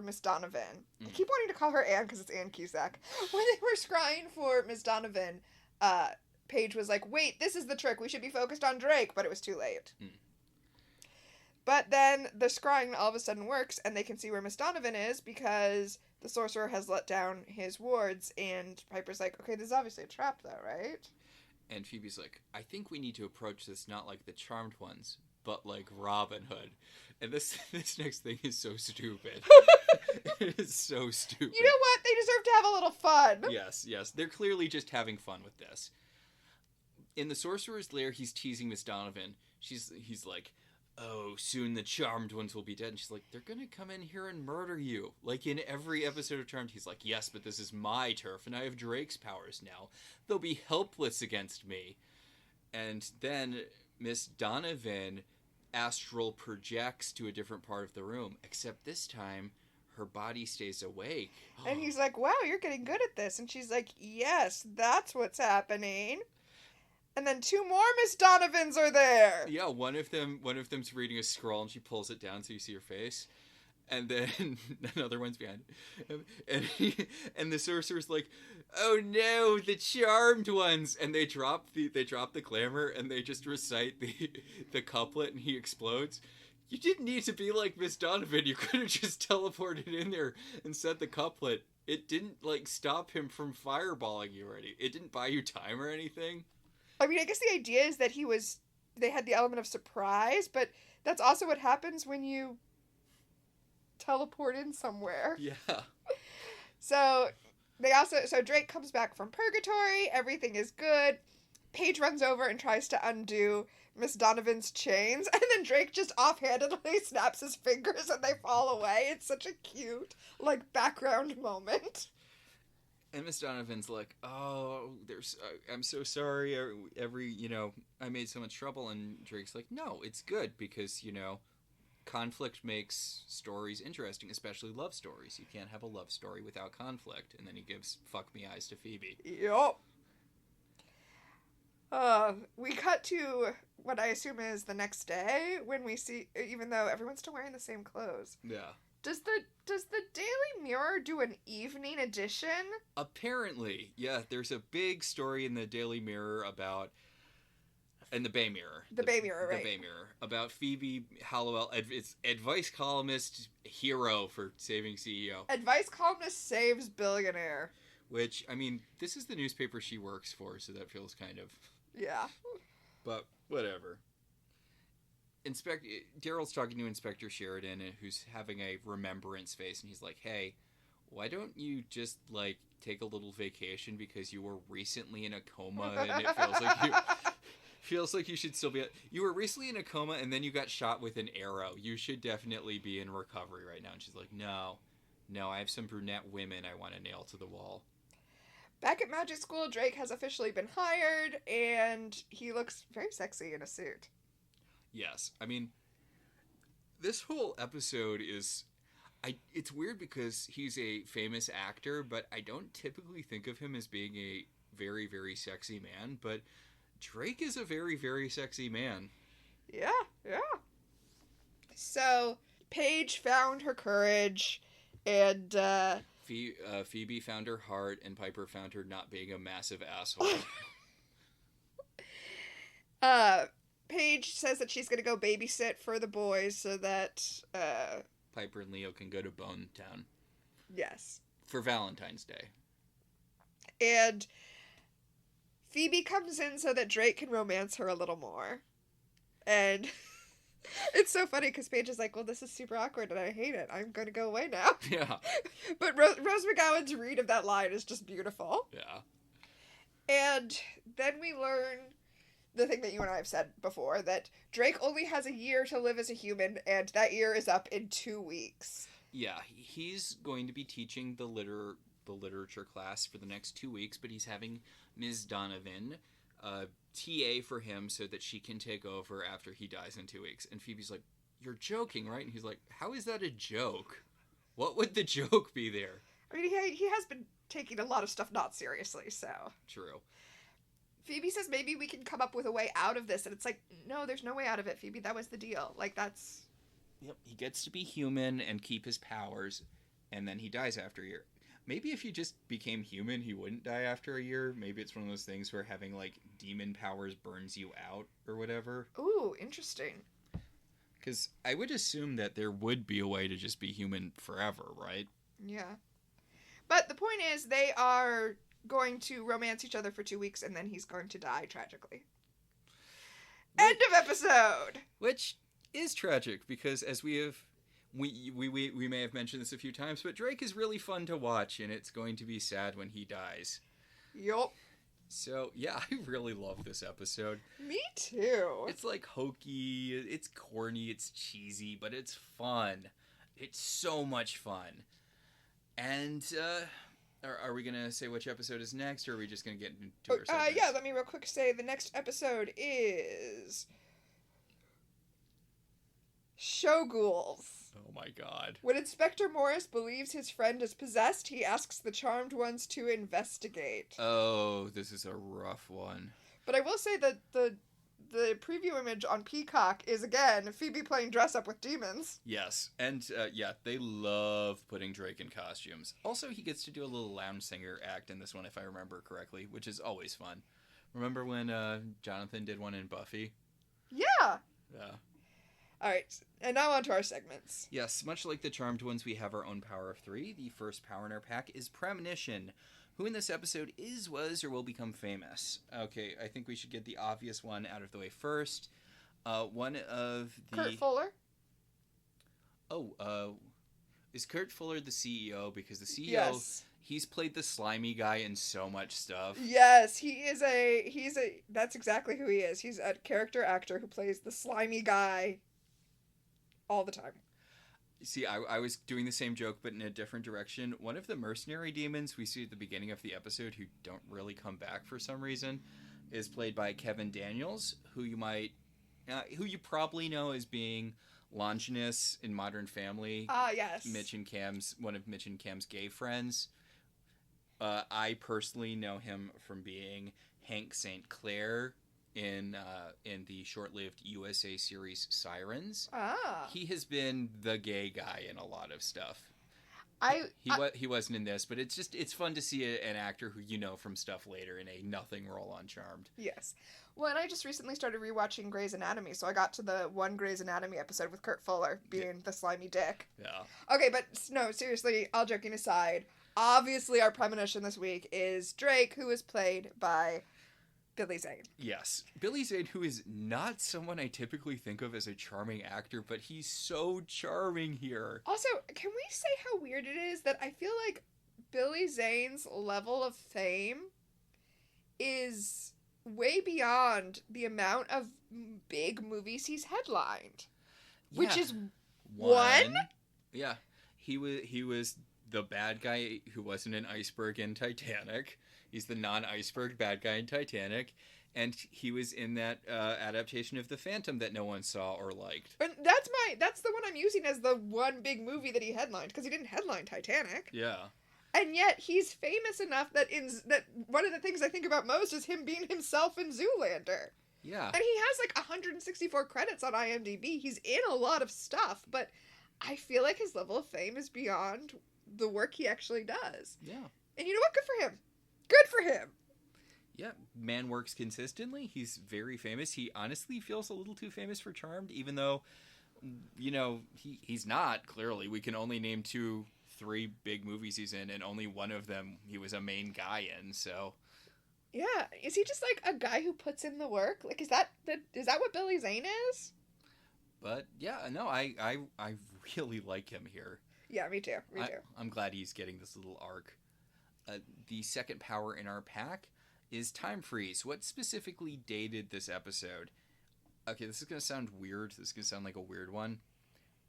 Miss Donovan, I keep wanting to call her Anne because it's Anne Cusack. When they were scrying for Miss Donovan, Paige was like, wait, this is the trick. We should be focused on Drake, but it was too late. But then the scrying all of a sudden works, and they can see where Miss Donovan is because the sorcerer has let down his wards, and Piper's like, okay, this is obviously a trap, though, right? And Phoebe's like, I think we need to approach this not like the Charmed Ones, but like Robin Hood. And this next thing is so stupid. It is so stupid. You know what? They deserve to have a little fun. Yes. They're clearly just having fun with this. In the sorcerer's lair, he's teasing Miss Donovan. He's like, oh, soon the Charmed Ones will be dead. And she's like, they're gonna come in here and murder you. Like in every episode of Charmed, he's like, yes, but this is my turf, and I have Drake's powers now. They'll be helpless against me. And then Miss Donovan astral projects to a different part of the room, except this time her body stays awake. And he's like, wow, you're getting good at this. And she's like, yes, that's what's happening. And then two more Miss Donovans are there. Yeah, one of them's reading a scroll, and she pulls it down so you see her face. And then another one's behind. And the sorcerer's like, oh no, the Charmed Ones. And they drop the glamour, and they just recite the couplet, and he explodes. You didn't need to be like Miss Donovan. You could have just teleported in there and said the couplet. It didn't stop him from fireballing you already. It didn't buy you time or anything. I mean, I guess the idea is that they had the element of surprise, but that's also what happens when you teleport in somewhere. Yeah. So Drake comes back from purgatory, everything is good. Paige runs over and tries to undo Miss Donovan's chains, and then Drake just offhandedly snaps his fingers and they fall away. It's such a cute, background moment. And Miss Donovan's like, oh, I'm so sorry. I made so much trouble. And Drake's like, no, it's good because, conflict makes stories interesting, especially love stories. You can't have a love story without conflict. And then he gives fuck me eyes to Phoebe. Yup. We cut to what I assume is the next day when we see, even though everyone's still wearing the same clothes. Yeah. Does the Daily Mirror do an evening edition? Apparently, yeah. There's a big story in the Daily Mirror about, in the Bay Mirror. The Bay Mirror, right? The Bay Mirror about Phoebe Halliwell. It's advice columnist hero for saving CEO. Advice columnist saves billionaire. Which, I mean, this is the newspaper she works for, so that feels kind of... Yeah. But whatever. Daryl's talking to Inspector Sheridan, who's having a remembrance face, and he's like, hey, why don't you just, like, take a little vacation because you were recently in a coma, and it feels like you should still be... You were recently in a coma, and then you got shot with an arrow. You should definitely be in recovery right now. And she's like, no, I have some brunette women I want to nail to the wall. Back at Magic School, Drake has officially been hired, and he looks very sexy in a suit. Yes. I mean, this whole episode is... It's weird because he's a famous actor, but I don't typically think of him as being a very, very sexy man, but Drake is a very, very sexy man. Yeah. So, Paige found her courage, and, Phoebe found her heart, and Piper found her not being a massive asshole. Paige says that she's going to go babysit for the boys so that, Piper and Leo can go to Bone Town. Yes. For Valentine's Day. And Phoebe comes in so that Drake can romance her a little more. And it's so funny because Paige is like, well, this is super awkward and I hate it. I'm going to go away now. Yeah. But Rose McGowan's read of that line is just beautiful. Yeah. And then we learn the thing that you and I have said before, that Drake only has a year to live as a human, and that year is up in 2 weeks. Yeah, he's going to be teaching the literature class for the next 2 weeks, but he's having Ms. Donovan TA for him so that she can take over after he dies in 2 weeks. And Phoebe's like, you're joking, right? And he's like, how is that a joke? What would the joke be there? I mean, he has been taking a lot of stuff not seriously, so... True. Phoebe says maybe we can come up with a way out of this, and it's like, no, there's no way out of it, Phoebe. That was the deal. Like, that's... Yep, he gets to be human and keep his powers, and then he dies after a year. Maybe if he just became human, he wouldn't die after a year. Maybe it's one of those things where having, like, demon powers burns you out or whatever. Ooh, interesting. Because I would assume that there would be a way to just be human forever, right? Yeah. But the point is, they are going to romance each other for 2 weeks, and then he's going to die tragically. End of episode! Which is tragic, because as we may have mentioned this a few times, but Drake is really fun to watch, and it's going to be sad when he dies. Yup. So, yeah, I really love this episode. Me too. It's like hokey, it's corny, it's cheesy, but it's fun. It's so much fun. And, are we going to say which episode is next, or are we just going to get into our segments? Yeah, let me real quick say the next episode is Showghouls. Oh my god. When Inspector Morris believes his friend is possessed, he asks the Charmed Ones to investigate. Oh, this is a rough one. But I will say that the preview image on Peacock is, again, Phoebe playing dress up with demons. Yes, and yeah, they love putting Drake in costumes. Also, he gets to do a little lounge singer act in this one, if I remember correctly, which is always fun. Remember when Jonathan did one in Buffy? Yeah! Yeah. Alright, and now on to our segments. Yes, much like the Charmed Ones, we have our own power of 3. The first power in our pack is Premonition, who in this episode is, was, or will become famous. Okay, I think we should get the obvious one out of the way first. One of the... Kurt Fuller? Oh, is Kurt Fuller the CEO? Because the CEO, Yes. He's played the slimy guy in so much stuff. Yes, that's exactly who he is. He's a character actor who plays the slimy guy all the time. See, I was doing the same joke, but in a different direction. One of the mercenary demons we see at the beginning of the episode, who don't really come back for some reason, is played by Kevin Daniels, who you probably know as being Longinus in Modern Family. Ah, yes. One of Mitch and Cam's gay friends. I personally know him from being Hank St. Clair in the short-lived USA series Sirens. Ah. He has been the gay guy in a lot of stuff. He wasn't in this, but it's fun to see an actor who you know from stuff later in a nothing role on Charmed. Yes. Well, and I just recently started rewatching Grey's Anatomy, so I got to the one Grey's Anatomy episode with Kurt Fuller being the slimy dick. Yeah. Okay, but no, seriously, all joking aside, obviously our premonition this week is Drake, who is played by Billy Zane. Yes. Billy Zane, who is not someone I typically think of as a charming actor, but he's so charming here. Also, can we say how weird it is that I feel like Billy Zane's level of fame is way beyond the amount of big movies he's headlined? Yeah. Which is one? Yeah. He was the bad guy who wasn't an iceberg in Titanic. He's the non-iceberg bad guy in Titanic. And he was in that adaptation of The Phantom that no one saw or liked. And that's the one I'm using as the one big movie that he headlined, because he didn't headline Titanic. Yeah. And yet he's famous enough that that one of the things I think about most is him being himself in Zoolander. Yeah. And he has like 164 credits on IMDb. He's in a lot of stuff, but I feel like his level of fame is beyond the work he actually does. Yeah. And you know what? Good for him. Good for him. Yeah, man works consistently. He's very famous. He honestly feels a little too famous for Charmed, even though, you know, he's not, clearly. We can only name 2-3 big movies he's in, and only one of them he was a main guy in, so... Yeah, is he just like a guy who puts in the work? Like, is that what Billy Zane is? But, yeah, no, I really like him here. Yeah, me too. I'm glad he's getting this little arc. The second power in our pack is Time Freeze. What specifically dated this episode? Okay, this is going to sound weird. This is going to sound like a weird one.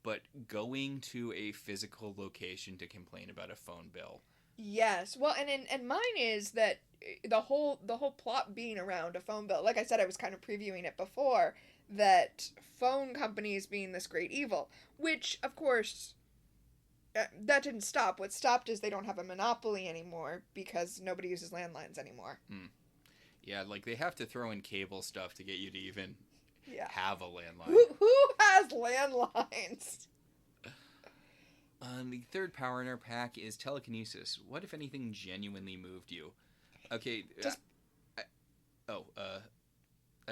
But going to a physical location to complain about a phone bill. Yes. Well, and mine is that the whole plot being around a phone bill. Like I said, I was kind of previewing it before, that phone companies being this great evil, which, of course... that didn't stop. What stopped is they don't have a monopoly anymore because nobody uses landlines anymore. Yeah, like they have to throw in cable stuff to get you to even have a landline. Who has landlines? The third power in our pack is telekinesis. What, if anything, genuinely moved you? Okay, I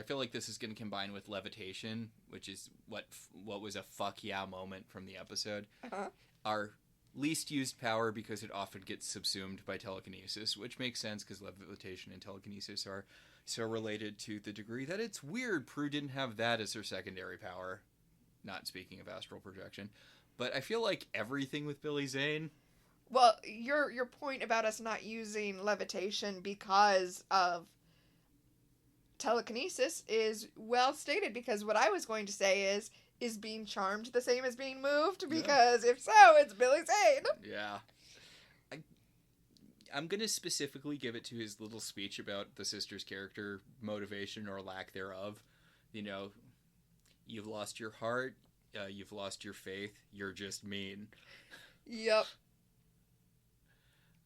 feel like this is going to combine with levitation, which is what was a fuck yeah moment from the episode. Uh-huh. Our least used power because it often gets subsumed by telekinesis, which makes sense because levitation and telekinesis are so related to the degree that it's weird Prue didn't have that as her secondary power. Not speaking of astral projection. But I feel like everything with Billy Zane... Well, your point about us not using levitation because of telekinesis is well stated, because what I was going to say is being charmed the same as being moved? Because if so, it's Billy Zane. Yeah. I'm going to specifically give it to his little speech about the sister's character motivation or lack thereof. You know, you've lost your heart, you've lost your faith, you're just mean. Yep.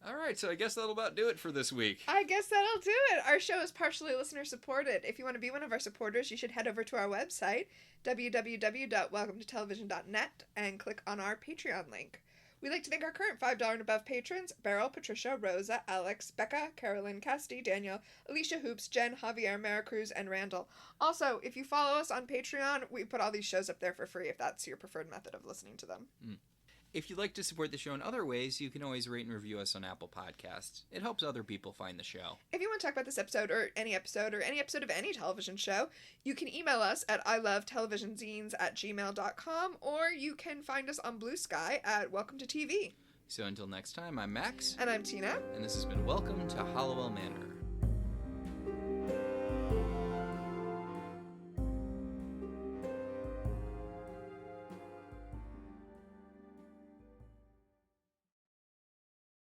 All right, so I guess that'll about do it for this week. I guess that'll do it. Our show is partially listener-supported. If you want to be one of our supporters, you should head over to our website, www.welcometotelevision.net, and click on our Patreon link. We'd like to thank our current $5 and above patrons: Beryl, Patricia, Rosa, Alex, Becca, Carolyn, Cassidy, Daniel, Alicia Hoops, Jen, Javier, Maricruz, and Randall. Also, if you follow us on Patreon, we put all these shows up there for free if that's your preferred method of listening to them. If you'd like to support the show in other ways, you can always rate and review us on Apple Podcasts. It helps other people find the show. If you want to talk about this episode or any episode of any television show, you can email us at ilovetelevisionzines@gmail.com, or you can find us on Blue Sky at Welcome to TV. So until next time, I'm Max. And I'm Tina. And this has been Welcome to Halliwell Manor.